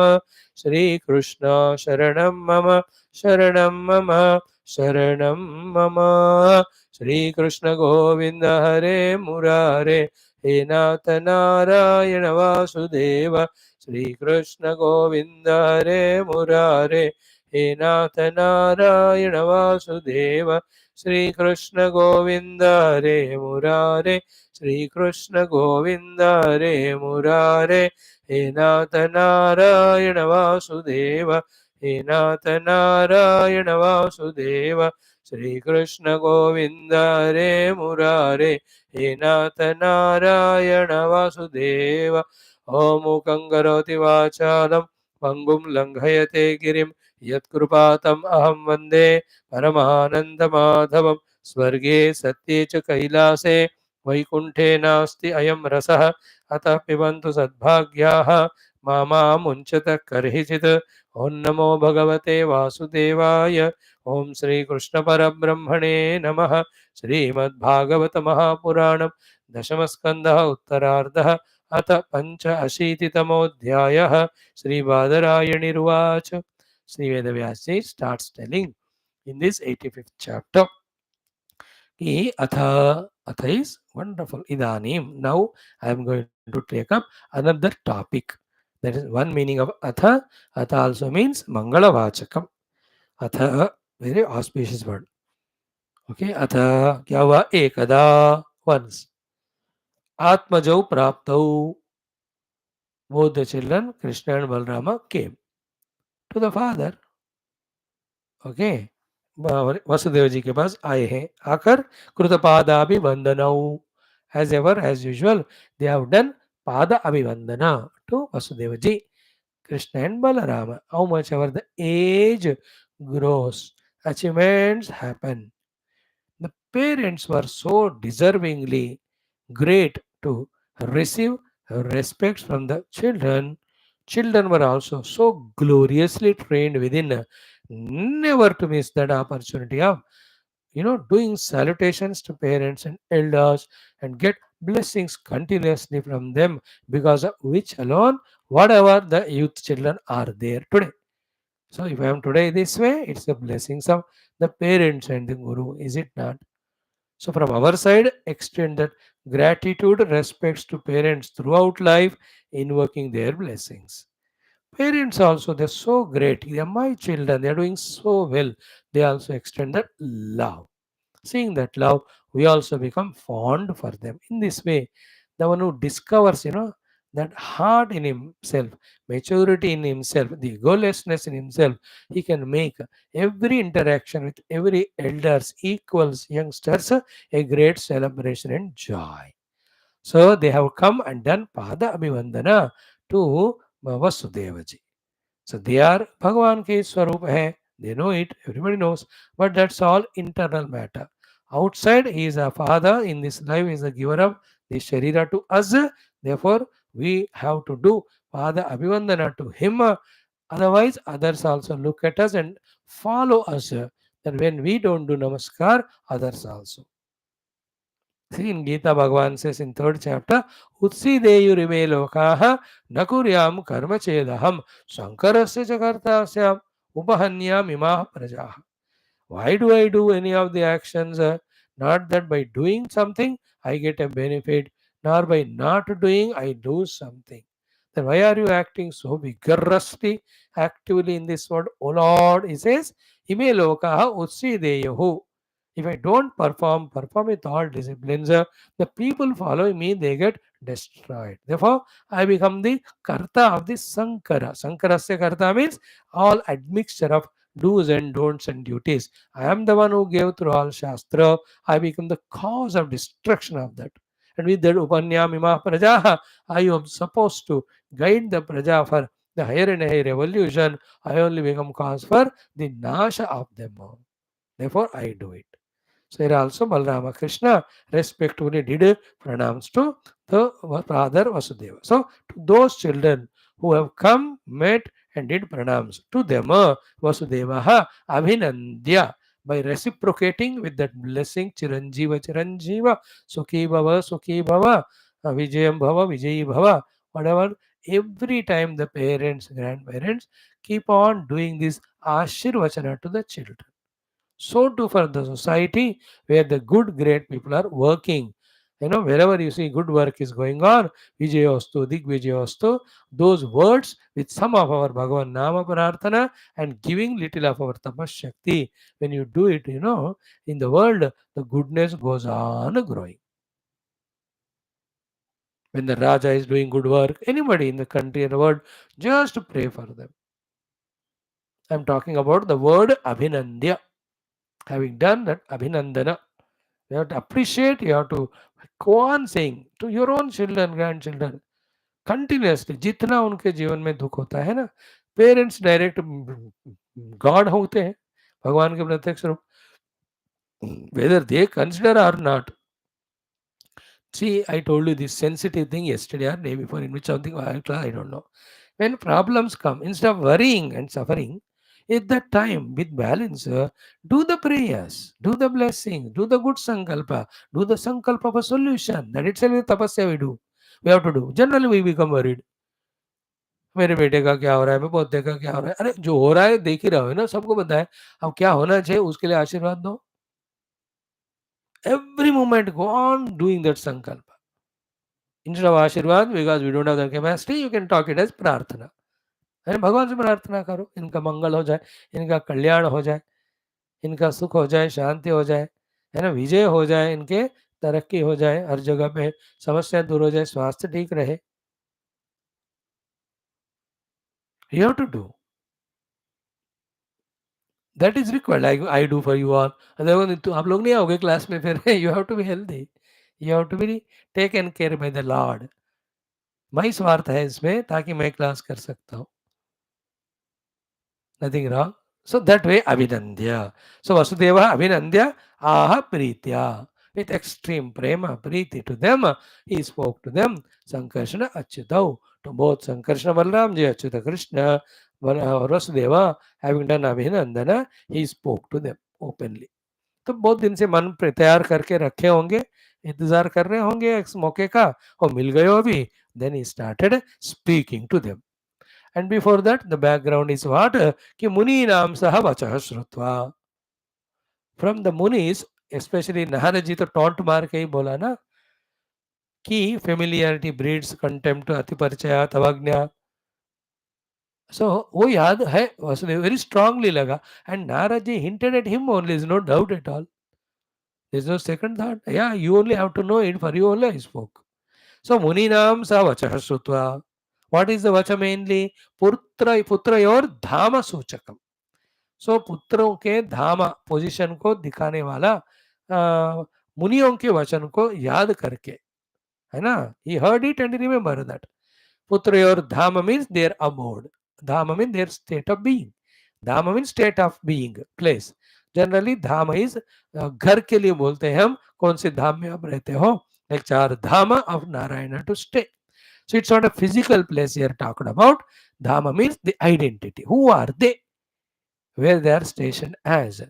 श्रीकृष्ण शरणं मम शरणं मम शरणं मम श्रीकृष्ण गोविन्द हरे मुरारे हे नाथ नारायण वासुदेव श्रीकृष्ण गोविन्द हरे मुरारे हे नाथ नारायण वासुदेव श्रीकृष्ण गोविन्द हरे मुरारे श्रीकृष्ण गोविन्द हरे मुरारे हे नाथ नारायण वासुदेव हे नाथ नारायण वासुदेव श्रीकृष्ण गोविन्द हरे मुरारे हे नाथ नारायण वासुदेव ॐ मूकं करोति वाचालं पङ्गुं लङ्घयते गिरिं यत्कृपातम् अहं वन्दे परमानन्दमाधवं स्वर्गे सत्ये च कैलासे वैकुण्ठे नास्ति अयं रसः अतः पिबन्तु सद्भाग्याः मा मुञ्चतः कर्हिचित् ॐ नमो भगवते वासुदेवाय ॐ श्रीकृष्णपरब्रह्मणे नमः श्रीमद्भागवत महापुराणं दशमस्कन्धः उत्तरार्धः अथ पञ्चाशीतितमोऽध्यायः श्रीबादरायणिरुवाच Sri Vedavyasa starts telling in this 85th chapter atha is wonderful. Idanim. Now I am going to take up another topic. That is one meaning of atha. Atha also means Mangala Vachakam. Atha, very auspicious word. Okay, atha kya hua ekada once. Atmajau praptau. Both the children, Krishna and Balrama, came to the father. Okay. Vasudev जी के पास आए हैं आकर कृतपाद अभिवंदनौ as ever as usual they have done pada abhivandana to Vasudeva ji Krishna and Balarama how much ever the age grows achievements happen the parents were so deservingly great to receive respect from the children. Children were also so gloriously trained within never to miss that opportunity of doing salutations to parents and elders and get blessings continuously from them because of which alone whatever the youth children are there today. So if I am today this way, it's the blessings of the parents and the guru, is it not? So from our side, extend that gratitude, respects to parents throughout life, invoking their blessings. Parents also, they're so great. They are my children. They're doing so well. They also extend that love. Seeing that love, we also become fond for them. In this way, the one who discovers, that heart in himself, maturity in himself, the egolessness in himself, he can make every interaction with every elders, equals, youngsters, a great celebration and joy. So they have come and done Pada Abhivandana to Vasudevaji. So they are Bhagavan ke Swarup hai. They know it, everybody knows, but that's all internal matter. Outside, he is a father. In this life, he is a giver of the Sharira to us. Therefore, we have to do Pada Abhivandana to him. Otherwise, others also look at us and follow us And when we don't do namaskar, others also. See, in Gita, Bhagavan says in third chapter, Utsideyurime lokaha nakuryam karma chedaham sankarasya chakartasyam upahanyam imah prajaha. Why do I do any of the actions? Not that by doing something I get a benefit, nor by not doing I lose something. Then why are you acting so vigorously, actively in this world? O Lord, he says, Ime lokaha utsideyahu. If I don't perform with all disciplines, the people following me, they get destroyed. Therefore, I become the karta of the sankara. Sankarasya karta means all admixture of do's and don'ts and duties. I am the one who gave through all Shastra. I become the cause of destruction of that. And with that upanyam ima prajaha, I am supposed to guide the praja for the higher and higher evolution. I only become cause for the nasha of them all. Therefore, I do it. So here also Balarama Krishna respectfully did pranams to the father Vasudeva. So to those children who have come, met and did pranams to them, Vasudeva Abhinandya, by reciprocating with that blessing Chiranjiva Chiranjiva Sukhi Bhava Vijayam Bhava Vijayi Bhava, whatever, every time the parents, grandparents keep on doing this Ashirvachana to the children. So too for the society where the good, great people are working. Wherever you see good work is going on, Vijayostu, Digvijayostu, those words with some of our Bhagavan Nama Prarthana and giving little of our Tapas Shakti, when you do it, in the world, the goodness goes on growing. When the Raja is doing good work, anybody in the country and the world, just pray for them. I'm talking about the word Abhinandya. Having done that, Abhinandana. You have to appreciate, you have to go on saying to your own children, grandchildren, continuously. जितना उनके जीवन में दुख होता है ना, parents direct God होते हैं, भगवान के प्रत्यक्ष रूप, whether they consider or not. See, I told you this sensitive thing yesterday or day before, in which something I don't know. When problems come, instead of worrying and suffering, at that time, with balance, do the prayers, do the blessing, do the good sankalpa, do the sankalpa of a solution. That itself is tapasya we do. We have to do. Generally, we become worried. मेरे बेटे का क्या हो रहा है, मेरे पोते का क्या हो रहा है, अरे जो हो रहा है देख ही रहे हो ना, सबको पता है, अब क्या होना चाहिए उसके लिए आशीर्वाद दो. Every moment go on doing that sankalpa. Instead of आशीर्वाद, because we don't have that capacity, you can talk it as प्रार्थना. अरे भगवान से प्रार्थना करो, इनका मंगल हो जाए, इनका कल्याण हो जाए, इनका सुख हो जाए, शांति हो जाए, है ना, विजय हो जाए, इनके तरक्की हो जाए, हर जगह पे समस्या दूर हो जाए, स्वास्थ्य ठीक रहे. You have to do. That is required. Like I do for you all. Otherwise, आप लोग नहीं आओगे क्लास में फिर. You have to be healthy. You have to be taken care by the Lord. मैं स्वार्थ है इसमें ताकि मैं क्लास कर सकता हूँ. Nothing wrong. So that way Abhinandya. So Vasudeva Abhinandya Aha Pritya. With extreme prema, Priti to them, he spoke to them. Sankarshana Achyutau. To both Sankarshana Balramji, Achyuta Krishna, Vasudeva, having done Abhinandana, he spoke to them openly. तो बहुत दिन से मन पे तैयार करके रखे होंगे, इंतजार कर रहे होंगे इस मौके का, और मिल गए अभी. Then he started speaking to them. And before that, the background is what? कि मुनि नाम सह वचः श्रुत्वा. From the munis, especially Narad ji तो टॉन्ट मार के ही बोला ना कि familiarity breeds contempt, अति परिचयात् अवज्ञा. So वो याद है वासुदेव, very strongly लगा. And Narad ji hinted at him only, is no doubt at all. There's no second thought. Yeah, you only have to know it, for you only I spoke. So muninam sa vachah shrutva. What is the vacha mainly? पुत्रयोर धाम सूचकम. सो पुत्रों के धाम position को दिखाने वाला मुनियों के वचन को याद करके, है ना. He heard it and remember that. पुत्रयोर dham means their abode. Dham means their state of being. Dham means state of being, place. Generally dham is घर के लिए बोलते हैं हम, कौन से धाम में आप रहते हो. like 4 dhama of Narayana to stay. So it's not a physical place here talked about. Dhama means the identity. Who are they? Where they are stationed as.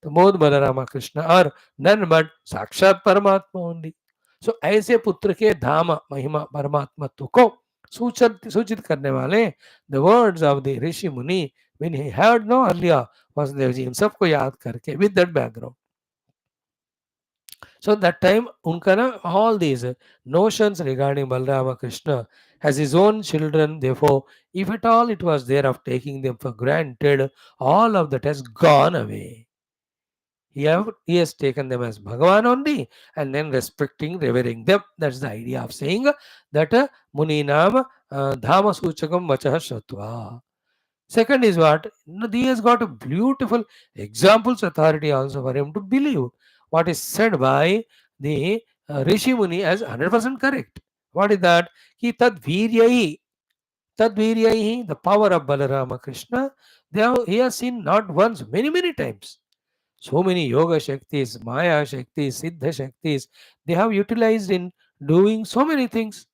तो both Balarama Krishna are none but साक्षात परमात्मा only. So ऐसे पुत्र के धाम महिमा परमात्मत्व को सूचित करने वाले the words of the ऋषि मुनि when he had no earlier Vasudev ji इन सबको याद करके with that background. So that time उनका ना all these notions regarding Balarama Krishna has his own children. Therefore, if at all it was there of taking them for granted, all of that has gone away. He has taken them as Bhagavan only and then respecting, revering them. That's the idea of saying that Muninam Dhama Suchakam Vachah Shatva. Second is what? He has got a beautiful examples authority also for him to believe what is said by the Rishi Muni as 100% correct. What is that? Ki tad viryahi, the power of Balarama Krishna, he has seen not once, many times. So many yoga shaktis, maya shaktis, siddha shaktis, they have utilized in doing so many things.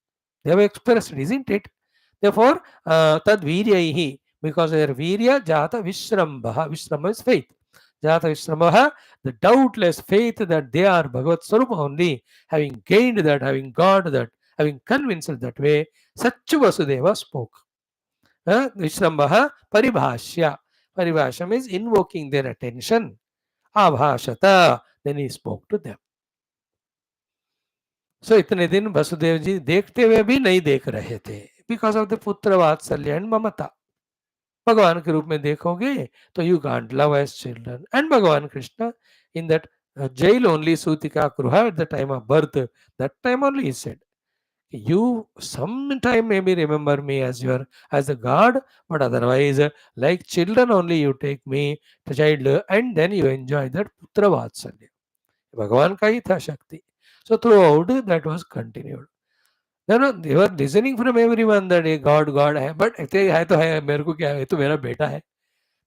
They have expressed, isn't it? Therefore, tad viryaihi, because their virya jata vishrambha, vishrambha is faith. Jata vishrambha, the doubtless faith that they are Bhagavat Swarupa only, having gained that, having got that, having convinced that way, Satchu Vasudeva spoke. Vishrambha paribhashya. Paribhashya means invoking their attention. Abhashata, then he spoke to them. सो इतने दिन वसुदेव जी देखते हुए भी नहीं देख रहे थे because of the पुत्र वात्सल्य एंड ममता. भगवान के रूप में देखोगे तो you can't love as children and Bhagwan Krishna in that jail only Sutika Kruha at the time of birth, that time only he said, you sometime maybe remember me as your as a god, but otherwise like children only you take me the child and then you enjoy that putra vatsalya. भगवान का ही था शक्ति. So throughout that was continued. No, they were listening from everyone that a God है, but है तो है, मेरे को क्या है, तो मेरा बेटा है.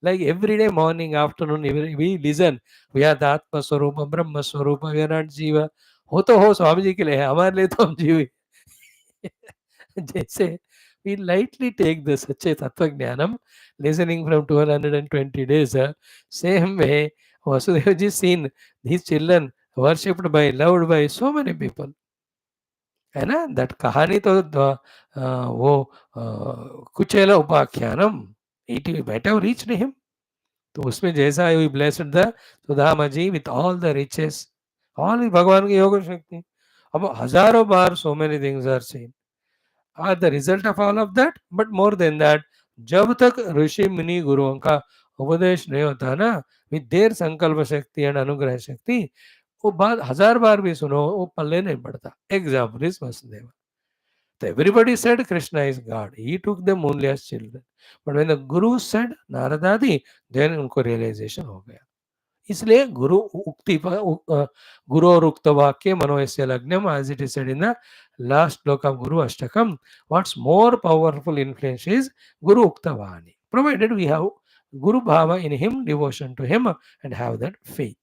Like every day, morning, afternoon, we listen. We are the Atma Swarupa, Brahma Swarupa, we are not Jiva. हो तो हो स्वामी जी के लिए है, हमारे लिए तो हम जीव जैसे we lightly take the Satya Tattva Jnanam, listening from 220 days. Same way, Vasudeva ji seen these children worshipped by, loved by so many people. है ना, दैट कहानी तो वो कुचेला उपाख्यानम it might have reached him. तो उसमें जैसा ही blessed the Sudama ji with all the riches, all भगवान की योग शक्ति. अब हजारों बार so many things are seen are the result of all of that. But more than that, जब तक ऋषि मुनि गुरुओं का उपदेश नहीं होता ना विद देयर संकल्प शक्ति एंड अनुग्रह शक्ति, वो बात हजार बार भी सुनो वो पल्ले नहीं पड़ता. Example is Vasudev. So everybody said Krishna is God. He took them only as children. But when the Guru said Naradadi, then उनको realization हो गया. इसलिए गुरु उक्ति गुरु और उक्त वाक्य मनोयस्य लग्नम, as it is said in the last sloka of Guru Ashtakam. What's more powerful influence is Guru Ukta Vani. Provided we have Guru Bhava in him, devotion to him, and have that faith.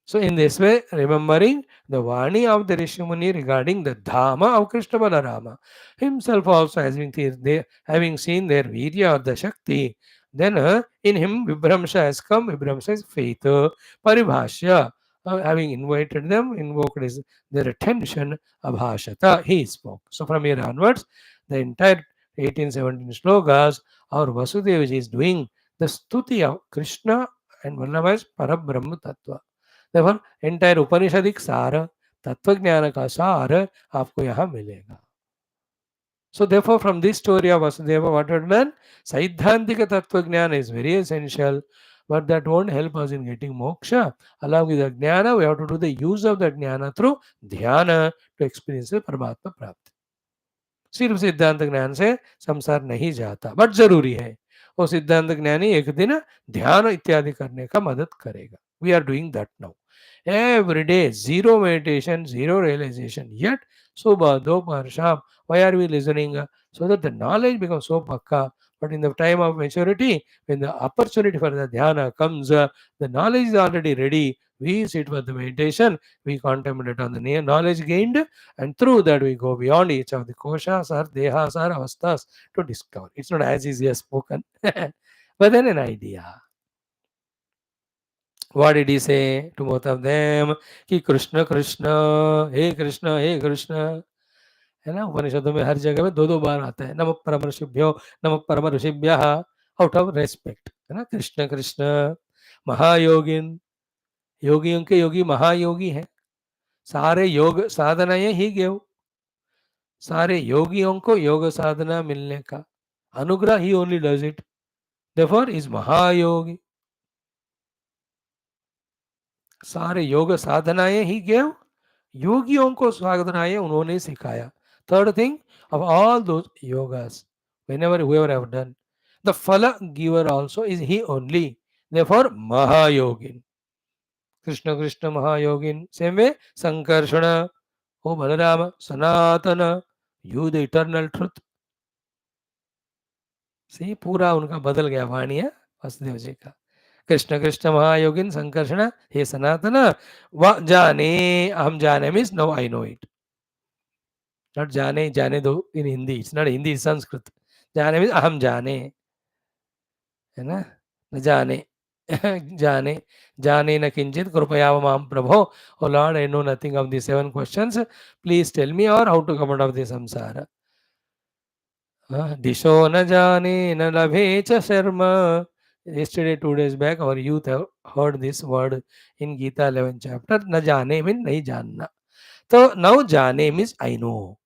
So in this way, remembering the Vani of the Rishimuni regarding the Dhama of Krishna Balarama, himself also having seen their Virya or the Shakti, then in him Vibramsha has come. Vibramsha is faith. Paribhashya, having invited them, invoked their attention. Abhashata, he spoke. So from here onwards, the entire 18-17 slokas, our Vasudevaji is doing the stuti of Krishna and Vallabha as Parabrahma Tattva. देखो entire Upanishadic सार, तत्व ज्ञान का सार आपको यहाँ मिलेगा. So therefore from this story of Vasudeva, what we learn, Saidhantika Tattva Jnana is very essential, but that won't help us in getting moksha. Along with the jnana, we have to do the use of that jnana through dhyana to experience the Paramatma Prapti. सिर्फ सिद्धांत ज्ञान से संसार नहीं जाता, but जरूरी है. वो सिद्धांत ज्ञानी एक दिन ध्यान इत्यादि करने का मदद करेगा. We are doing that now. Every day, zero meditation, zero realization. Yet, Subha, Dopar, Sham, why are we listening? So that the knowledge becomes so pakka. But in the time of maturity, when the opportunity for the dhyana comes, the knowledge is already ready. We sit for the meditation, we contemplate on the knowledge gained, and through that we go beyond each of the koshas or dehas or avasthas to discover. It's not as easy as spoken, but then an idea. What did he say to both of them? कि कृष्ण कृष्ण, हे कृष्ण हे कृष्ण, है ना। उपनिषदों में हर जगह में दो दो बार आता है, नमः परम ऋषिभ्यो नमः परम ऋषिभ्यः, आउट ऑफ रेस्पेक्ट, है ना। कृष्ण कृष्ण, महायोगिन, योगियों के योगी महायोगी हैं, सारे योग साधनाएं ही गेव, सारे योगियों को योग साधना मिलने का अनुग्रह ही only does it, therefore is महायोगी। सारे योग साधनाएं ही गेव, योगियों को साधनाएं उन्होंने सिखाया। Third thing, of all those yogas, whenever whoever have done, the phala giver also is he only, therefore Mahayogin. Krishna Krishna Mahayogin. Same way, Sankarshana, O Balarama, Sanatana, you the eternal truth. See, पूरा उनका बदल गया वाणी है वासुदेव जी का। कृष्ण कृष्ण महायोगिन संकर्षण, हे सनातन, व जाने, हम जाने means know I know it, not जाने, जाने दो in Hindi, it's not Hindi, Sanskrit. जाने मीन्स अहम जाने, है ना, न जाने जाने, जाने न किंचित कृपया माम प्रभो, O Lord I know nothing of the seven questions, please tell me और how to come out of the sansar. दिशो न जाने न लभे च Sharma. Yesterday, 2 days back, our youth have heard this word in Gita 11th chapter. न जाने means नहीं जानना. So now जाने means I know.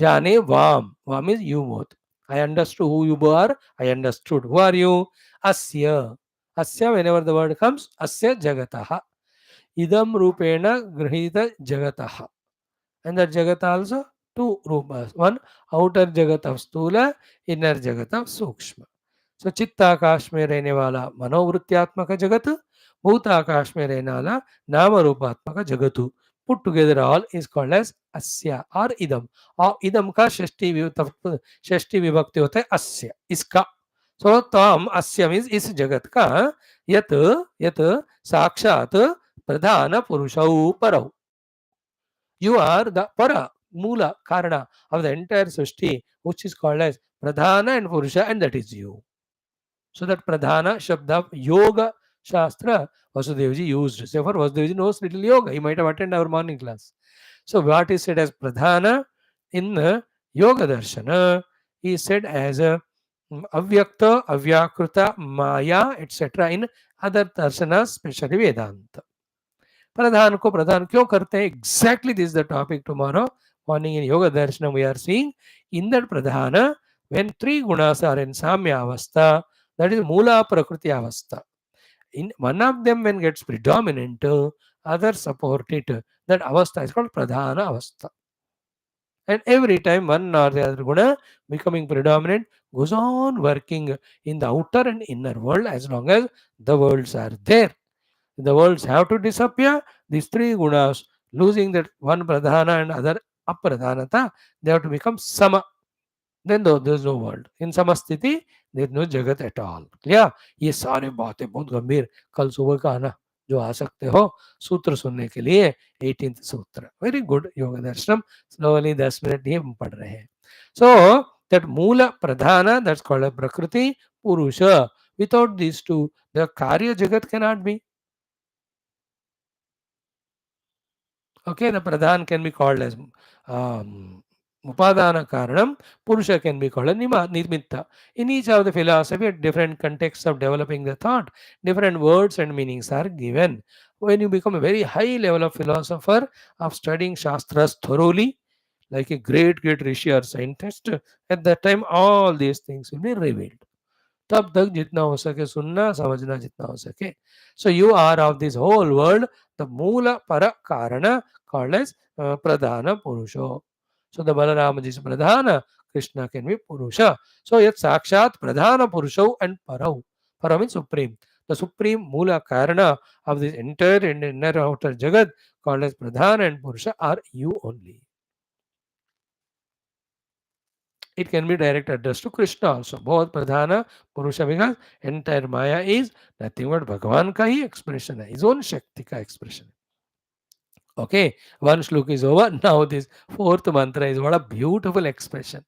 जाने वाम, वाम is you both. I understood who you are. I understood. Who are you? Asya. Asya, whenever the word comes, Asya Jagataha. Idam Rupena Grihita Jagataha. And that Jagat also two rupas. One, outer Jagat of Stula, inner Jagat of Sukshma. So चित्ताकाश में रहने वाला मनोवृत्त्यात्मक जगत, भूताकाश में रहने वाला नाम रूपात्मक जगत, put together all is called as अस्या और इदम। और इदम का षष्ठी विभक्ति होता है अस्य, इसका। सो तम अस्य मीन्स इस जगत का, यत यत साक्षात प्रधान पुरुषौ परौ, you are the para, mula, karana of the entire Srishti, which is called as Pradhana and Purusha, and that is you. So that Pradhana Shabda Yoga Shastra Vasudevji used. Therefore, Vasudevji knows little yoga. He might have attended our morning class. So what is said as Pradhana in Yoga Darshana is said as Avyakta, Avyakruta, Maya, etc. in other darshanas, especially Vedanta. प्रधान को प्रधान क्यों करते हैं? Exactly this is the topic tomorrow morning in yoga darshan we are seeing in that pradhan when three gunas are in samya avastha, that is mula prakriti avastha. In one of them when gets predominant, others support it. That avastha is called pradhana avastha. And every time one or the other guna becoming predominant goes on working in the outer and inner world as long as the worlds are there. The worlds have to disappear. These three gunas, losing that one pradhana and other apradhanata, they have to become sama. Then there is no world. In samasthiti, there is no jagat at all. Clear? ये सारे बातें बहुत गंभीर, कल सुबह का आना जो आ सकते हो सूत्र सुनने के लिए, 18th सूत्र, वेरी गुड योग दर्शनम, स्लोली 10 मिनट ही हम पढ़ रहे हैं. So that मूल प्रधान, that's called a prakriti, purusha. Without these two, the karya jagat cannot be. Okay, the pradhan can be called as upadana karanam, purusha can be called as nimitta. In each of the philosophy, at different contexts of developing the thought, different words and meanings are given. When you become a very high level of philosopher, of studying shastras thoroughly, like a great rishi or scientist, at that time all these things will be revealed. तब तक जितना हो सके सुनना, समझना जितना हो सके. So you are of this whole world, the moola para karana called as pradhana purusho. So the Balarama is pradhana, Krishna can be purusha. So yet sakshat pradhana purusho and parau. Para means supreme. The supreme moola karana of this entire and inner outer jagat called as pradhana and purusha are you only. It can be direct addressed to Krishna also. Both Pradhana, Purusha, because entire Maya is nothing but Bhagavan ka hi expression hai, his own Shakti ka expression. Okay, one shlok is over. Now this fourth mantra is what a beautiful expression.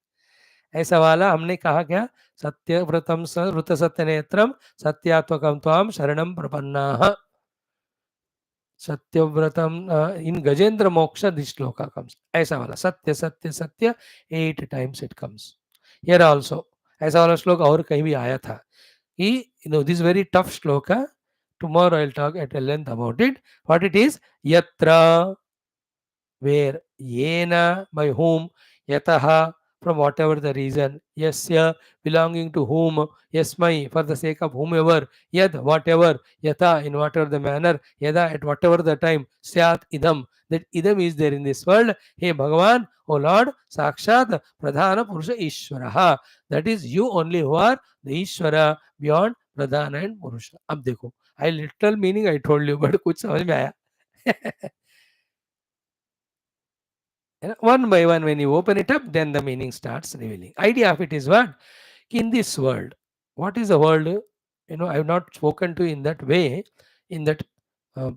ऐसा वाला हमने कहा क्या? सत्यव्रतम व्रत सत्य नेत्रम सत्यात्मकम त्वाम शरणम प्रपन्नाः. Satyavratam, in Gajendra Moksha, this shloka comes. ऐसा वाला सत्य सत्य सत्य 8 times it comes. Here also, ऐसा वाला श्लोक और कहीं भी आया था. This very tough shloka. Tomorrow I'll talk at a length about it. What it is? Yatra, where, yena, by whom, yataha, from whatever the reason, yasya, belonging to whom, yasmai, for the sake of whomever, yad, whatever, yata, in whatever the manner, yada, at whatever the time, syat, idam, that idam is there in this world. Hey Bhagavan, O Lord, sakshat, pradhana purusha ishwaraha, that is you only who are the Ishwara beyond pradhana and purusha. अब देखो, I literal meaning I told you, but कुछ समझ में आया? One by one, when you open it up, then the meaning starts revealing. Idea of it is what? In this world, what is the world? I have not spoken to in that way, in that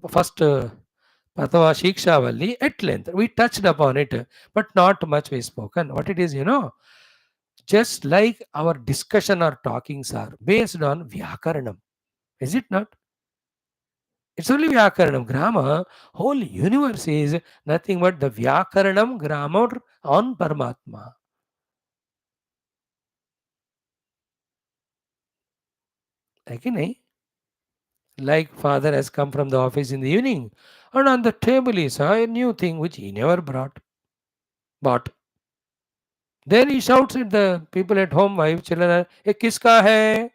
first Pratama Shikshavalli at length. We touched upon it, but not much we spoken. What it is, just like our discussion or talkings are based on Vyakaranam. Is it not? It's only Vyakaranam. Grammar, whole universe is nothing but the Vyakaranam grammar on Paramatma. Like father has come from the office in the evening, and on the table is a new thing which he never bought. Then he shouts at the people at home, wife, children, "Ye kiska hai?"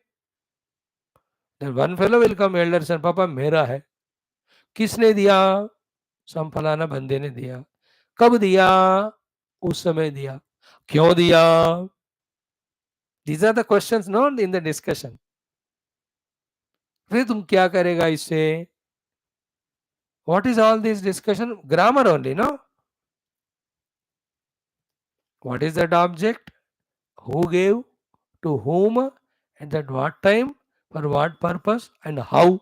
Then one fellow will come, elder son, "Papa, mera hai." "Kisne diya?" "Some falana bande ne diya." "Kab diya?" "Us samay diya." "Kyon diya?" These are the questions known in the discussion. फिर तुम क्या करेगा इससे? What is all this discussion? Grammar only, no? What is that object? Who gave? To whom? And at what time? For what purpose? And how?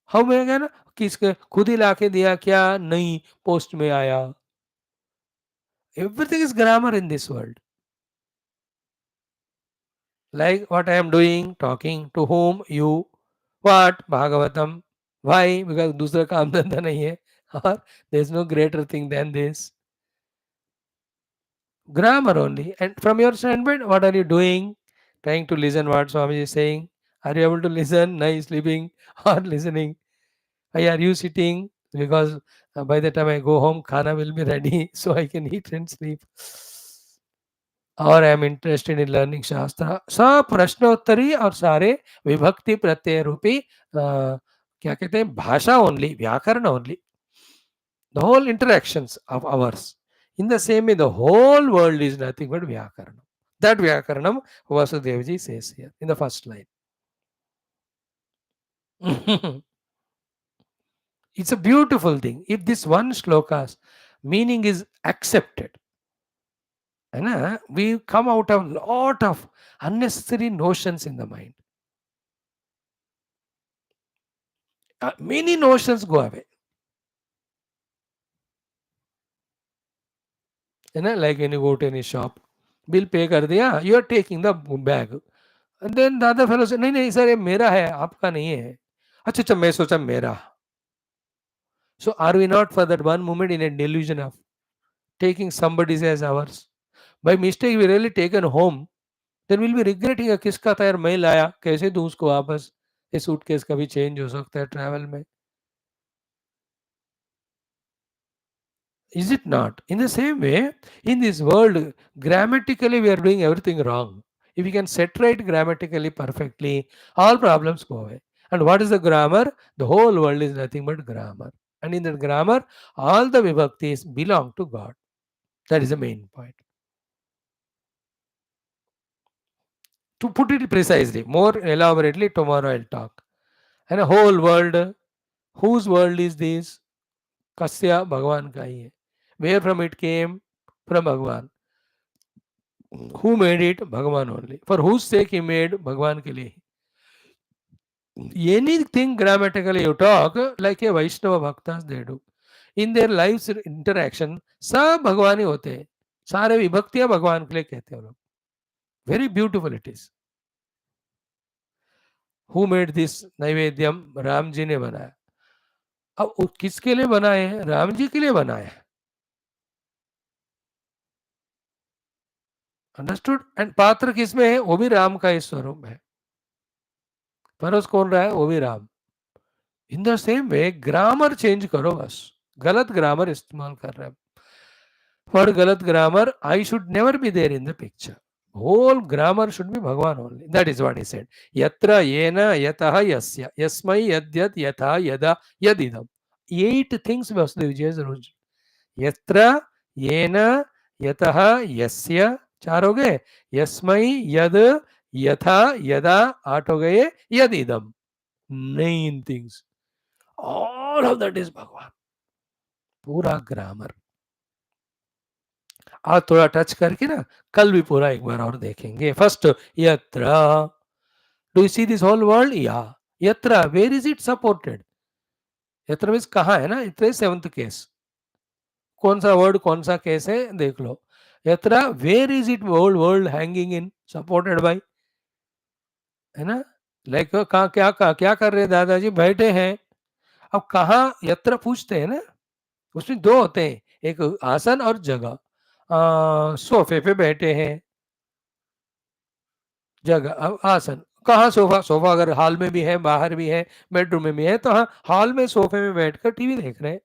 How में गया ना, किसके खुद ही लाके दिया क्या? नहीं, पोस्ट में आया. Everything is grammar in this world. Like what I am doing, talking to whom? You. What? Bhagavatam. Why? Because दूसरा काम धंधा नहीं है. Or there is no greater thing than this. Grammar only. And from your standpoint, what are you doing? Trying to listen what Swami is saying. Are you able to listen? No, sleeping or listening. Why are you sitting? Because by the time I go home, khana will be ready, so I can eat and sleep. और I am interested in learning शास्त्र. सब प्रश्नोत्तरी और सारे विभक्ति प्रत्यय रूपी क्या कहते हैं, भाषा ओनली, व्याकरण only. The whole interactions of ours in the same way the whole world is nothing but vyakaranam. That vyakaranam Vasudevji says here in the first line. It's a beautiful thing. If this one shloka's meaning is accepted, we come out of lot of unnecessary notions in the mind. Many notions go away. Like when you go to any shop, bill pay kar diya, you are taking the bag. And then the other fellow said, नहीं नहीं sir ये मेरा है, आपका नहीं है. अच्छा अच्छा, मैं सोचा मेरा. So are we not for that one moment in a delusion of taking somebody's as ours? By mistake we really taken home, then we'll be regretting किसका था यार, मैं लाया, कैसे दूं उसको वापस? ये सूटकेस कभी चेंज हो सकता है ट्रैवल में. Is it not? In the same way, in this world, grammatically we are doing everything wrong. If we can set right grammatically perfectly, all problems go away. And what is the grammar? The whole world is nothing but grammar. And in that grammar, all the vibhaktis belong to God. That is the main point. To put it precisely, more elaborately, tomorrow I'll talk. And a whole world, whose world is this? Kasya Bhagavan ka hi hai. Where from it came? From Bhagavan. Who made it? Bhagavan only. For whose sake he made? Bhagavan ke liye. Anything grammatically you talk, like a Vaishnava Bhaktas they do. In their lives interaction, सब भगवान ही होते हैं. सारे विभक्तियां भगवान के लिए कहते हैं लोग. Very beautiful it is. Who made this naivedyam? Ram ji ने बनाया. अब किसके लिए बनाए हैं? राम जी के लिए बनाए. अंडरस्टूड? एंड पात्र किसमें है? वो भी राम का ही स्वरूप है. परोस कौन रहा है? वो भी Ram. In the same way grammar change करो बस. गलत ग्रामर इस्तेमाल कर रहे हैं. For galat grammar, I should never be there in the picture. Whole grammar should be Bhagavan only. That is what he said. Yatra yena yataha yasya yasmai yadyat yatha yada yadidam. 8 things Vasudeva Vijay's rules. Yatra yena yataha yasya 4 हो गए. यस्मै यद यथा यदा 8 हो गए. यदिदम 9 things. All of that is Bhagavan. पूरा grammar आज थोड़ा टच करके ना कल भी पूरा एक बार और देखेंगे. फर्स्ट यत्र. Do you see this whole world? या. यत्र वेयर इज इट सपोर्टेड? यत्र मीन्स कहाँ है ना. इत्र सेवंथ केस. कौन सा वर्ड कौन सा केस है देख लो. यत्र where is it world world hanging in supported by. है ना. लाइक कहाँ क्या कर रहे हैं दादाजी? बैठे हैं. अब कहाँ यत्र पूछते हैं ना. उसमें 2 होते हैं. एक आसन और जगह. सोफे पे बैठे हैं. जगह. अब आसन. कहाँ सोफा? सोफा अगर हॉल में भी है बाहर भी है बेडरूम में भी है तो हाँ हॉल में सोफे में बैठकर टीवी देख रहे हैं.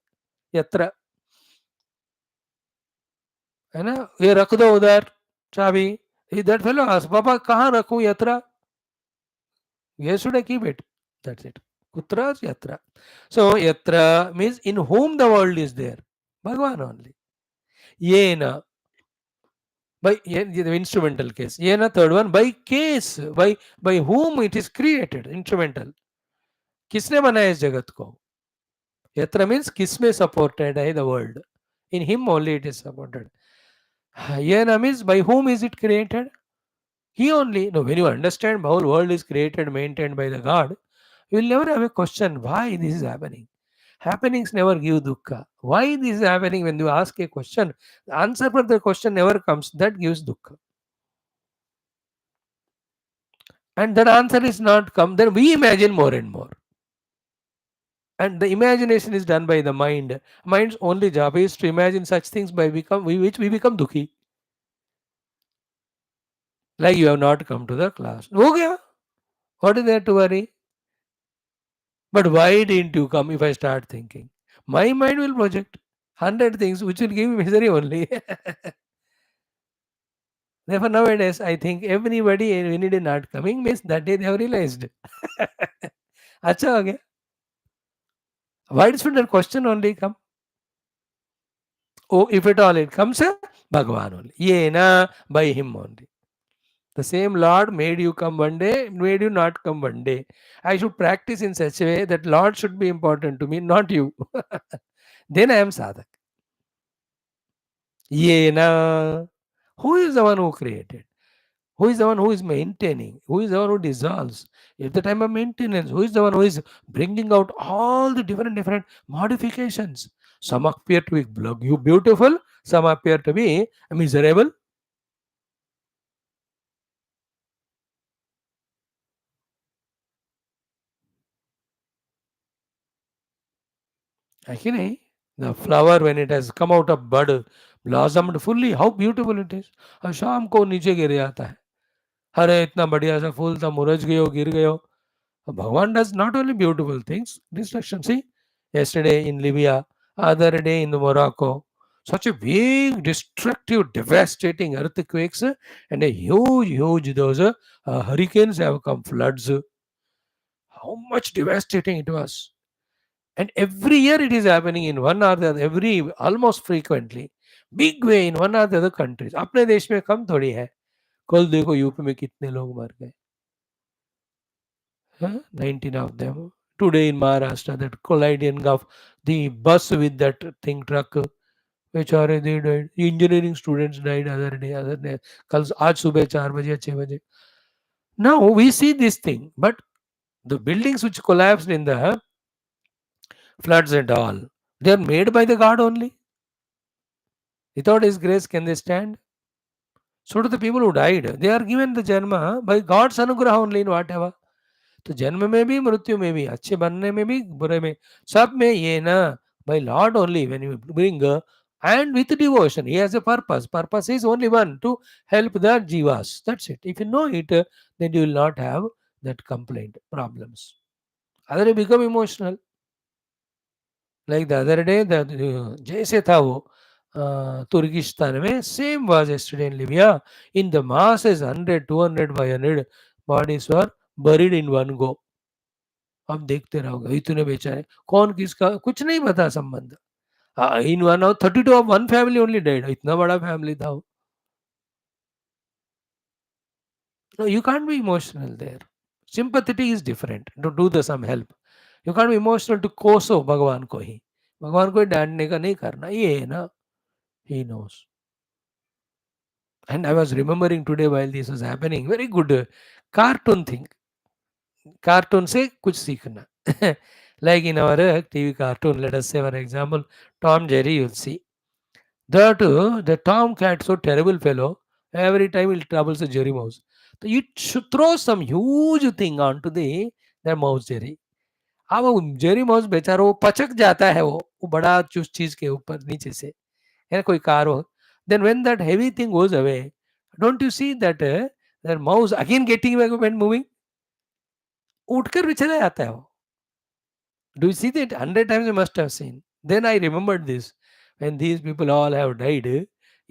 यत्र. है ना. ये रख दो उधर चाबी. दैट फेलो पापा कहाँ रखूं? यत्र. ये should I keep it. That's it. कुत्र? यत्र. सो यत्र means in whom the world is there. भगवान only. ये ना. By the instrumental case. ये ना third one. By case. By whom it is created. Instrumental. किसने बनाया इस जगत को? यत्र मीन्स किसमें सपोर्टेड है the world. In him only it is supported. Yen means by whom is it created? He only. No, when you understand the whole world is created, maintained by the God, you will never have a question why this is happening. Happenings never give dukkha. Why this is happening? When you ask a question, the answer for the question never comes. That gives dukkha. And that answer is not come, then we imagine more and more. And the imagination is done by the mind. Mind's only job is to imagine such things by which we become dukhi. Like you have not come to the class. हो गया. What is there to worry? But why didn't you come? If I start thinking, my mind will project 100 things which will give me misery only. Therefore, nowadays, I think everybody, any day not coming means that day they have realized. अच्छा हो गया. Why should that question only come? Oh, if at all it comes, Bhagavan only. Yena, by him only. The same Lord made you come one day, made you not come one day. I should practice in such a way that Lord should be important to me, not you. Then I am sadhak. Yena. Who is the one who created? Who is the one who is maintaining? Who is the one who dissolves? At the time of maintenance, who is the one who is bringing out all the different modifications? Some appear to be beautiful, some appear to be miserable. Actually, the flower when it has come out of bud, blossomed fully, how beautiful it is. और शाम को नीचे गिर जाता है. अरे इतना बढ़िया सा फूल था, मुरझ गयो, गिर गयो. Bhagavan does not only beautiful things, destruction. See, yesterday in Libya, other day in Morocco, such a big, destructive, devastating earthquakes and a huge those hurricanes have come, floods. How much devastating it was. And every year it is happening in one or the other, almost frequently, big way in one or the other countries. अपने देश में कम थोड़ी है. कल देखो UP में कितने लोग मर गए. 19 of them. Today in Maharashtra, that colliding of the bus with that thing truck, which are they died. Engineering students died other day. कल आज सुबह 4 बजे 6 बजे. Now we see this thing, but the buildings which collapsed in the floods and all, they are made by the God only. Without His grace, can they stand? So do the people who died. They are given the janma by God's anugrah only in whatever. तो जन्म में भी मृत्यु में भी, अच्छे बनने में भी बुरे में, सब में ये ना, by Lord only when you bring and with devotion, he has a purpose. Purpose is only one, to help the jivas. That's it. If you know it, then you will not have that complaint problems. Other you become emotional. Like the other day, जैसे था वो तुर्किस्तान में, same was yesterday in Libya. In the masses, 100, 200, 500 bodies were buried in one go. अब देखते रहोगे इतने बेचारे, कौन किसका कुछ नहीं पता संबंध. In 1 hour 32 of one family only died. इतना बड़ा फैमिली था वो. No, you can't be emotional there. Sympathetic is different. To do the some help. You can't be emotional to कोसो भगवान को ही. भगवान को ही डांटने का नहीं करना, ये है ना. He knows. And I was remembering today while this was happening, very good cartoon thing. Cartoon से कुछ सीखना. Like in our TV cartoon, let us say for example, Tom Jerry, you'll see. That the Tom cat, so terrible fellow, every time he troubles the Jerry mouse. So it should throw some huge thing onto the mouse Jerry. अब वो Jerry mouse बेचारा वो पचक जाता है, वो बड़ा चीज के ऊपर नीचे से, है कोई कार हो. Then when that heavy thing goes away, don't you see that that mouse again getting back when moving, उठकर भी चला जाता है वो. Do you see that? 100 times you must have seen. Then I remembered this. When these people all have died,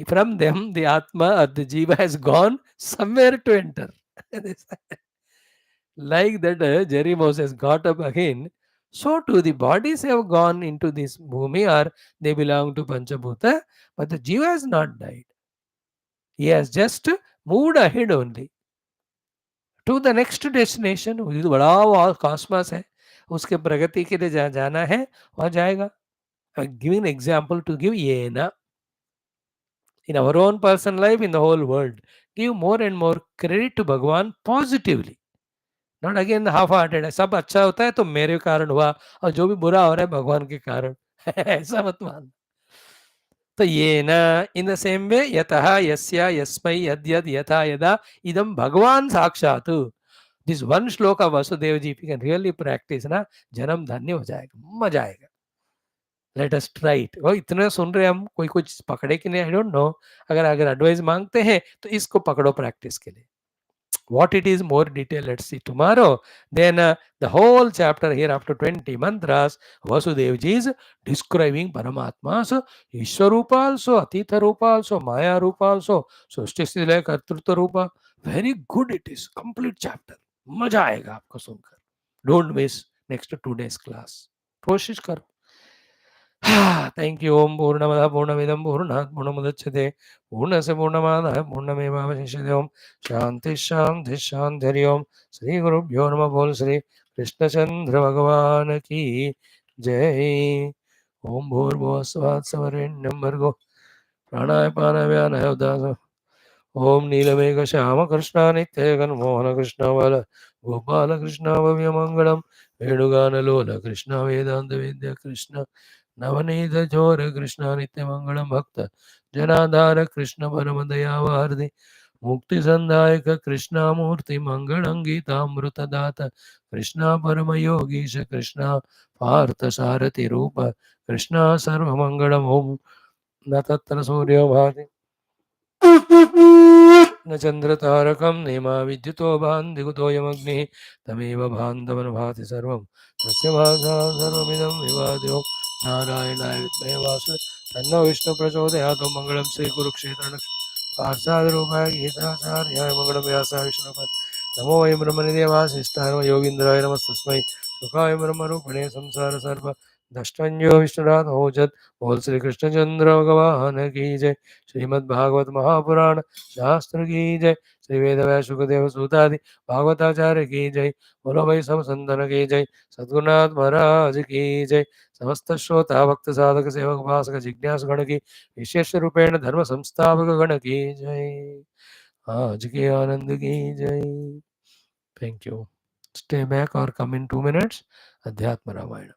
from them the Atma or the Jiva has gone somewhere to enter. Like that, Jerry Mouse has got up again. So too the bodies have gone into this bhumi, or they belong to Panchabhuta, but the Jiva has not died. He has just moved ahead only to the next destination. बड़ा वो cosmos है, उसके प्रगति के लिए जहाँ जाना है वहाँ जाएगा. Giving example to give yena in our own personal life, in the whole world, give more and more credit to Bhagwan positively, not again half-hearted. सब अच्छा होता है तो मेरे कारण हुआ, और जो भी बुरा हो रहा है भगवान के कारण. ऐसा मत मान. तो ये ना, इन द सेम वे यतः यस्या यस्मै यद्यद यथा यदा इदम भगवान साक्षात. This one shloka of Vasudev ji, if you can really practice ना, जन्म धन्य हो जाएगा, मजा आएगा. Let us try it. वो इतने सुन रहे हम, कोई कुछ पकड़े कि नहीं, आई डोंट नो. अगर अगर एडवाइस मांगते हैं तो इसको पकड़ो प्रैक्टिस के लिए. What it is more detail, let's see tomorrow. Then the whole chapter here, after 20 mantras, Vasudev ji is describing Paramatma. So Ishwarupa also, Atitha Rupa also, Maya Rupa also, so Sthiti Kartrutva Rupa. Very good it is. Complete chapter. मजा आएगा आपको सुनकर. Don't miss next 2 days class. कोशिश करो. Thank you. Om Purnamada Purnamidam Purnat Purnamudachyate Purnasya Purnamada Purnamevavashishyate. Om Shanti Shanti Shanti Om. Sri Guru Bhyo Namaha. Bol Sri Krishna Chandra Bhagavan ki Jai. Om Bhurbhuva Svat Savarenyam Bhargo Pranaya Panavyana Udasa. ओम नीलमेघ श्याम कृष्णा नित्य घन मोहन कृष्ण वल गोपाल कृष्ण भव्य मंगलम वेणुगान लोल कृष्ण वेदांत वेद्य कृष्ण नवनीत चोर कृष्ण नित्य मंगलम भक्त जनाधार कृष्ण परम दयावार्धि मुक्ति संदायक कृष्ण मूर्ति मंगलम गीतामृत दात कृष्ण परम योगीश कृष्ण पार्थ सारथि रूप कृष्ण सर्व मंगलम. ओम न तत्र सूर्यो भाति न चंद्रतारकं नेमा विद्युतो भान्तिकुतोऽयमग्निः तमेव भान्तवन् भाति सर्वं तस्य भासा सर्वमिदं विवाद्यो नारायणाय विद्महे वासुदेवाय तन्नो विष्णु प्रचोदयात्. मंगलम श्री कुरुक्षेत्र पार्षादरूपाय गीताचार्याय मंगलम व्यासाय विष्णुपद नमो वै ब्रह्मनिधे वासिष्ठाय नमो योगीन्द्राय नमस्तस्मै सुखाय ब्रह्मरूपिणे संसार सर्व दष्टंजो विष्णुरात ओजत. बोल श्री कृष्णचंद्र भगवान की जय. श्रीमद् भागवत महापुराण शास्त्र की जय. श्री वेद व्यास सुखदेव सूतादि भागवताचार्य की जय. बोलो भाई सब संतन की जय. सद्गुरुनाथ महाराज की जय. समस्त श्रोता भक्त साधक सेवक उपासक जिज्ञास गण की विशेष रूपेण धर्म संस्थापक गण की जय. आज के आनंद की जय. Thank you. स्टे बैक और कम इन 2 minutes. अध्यात्म रामायण.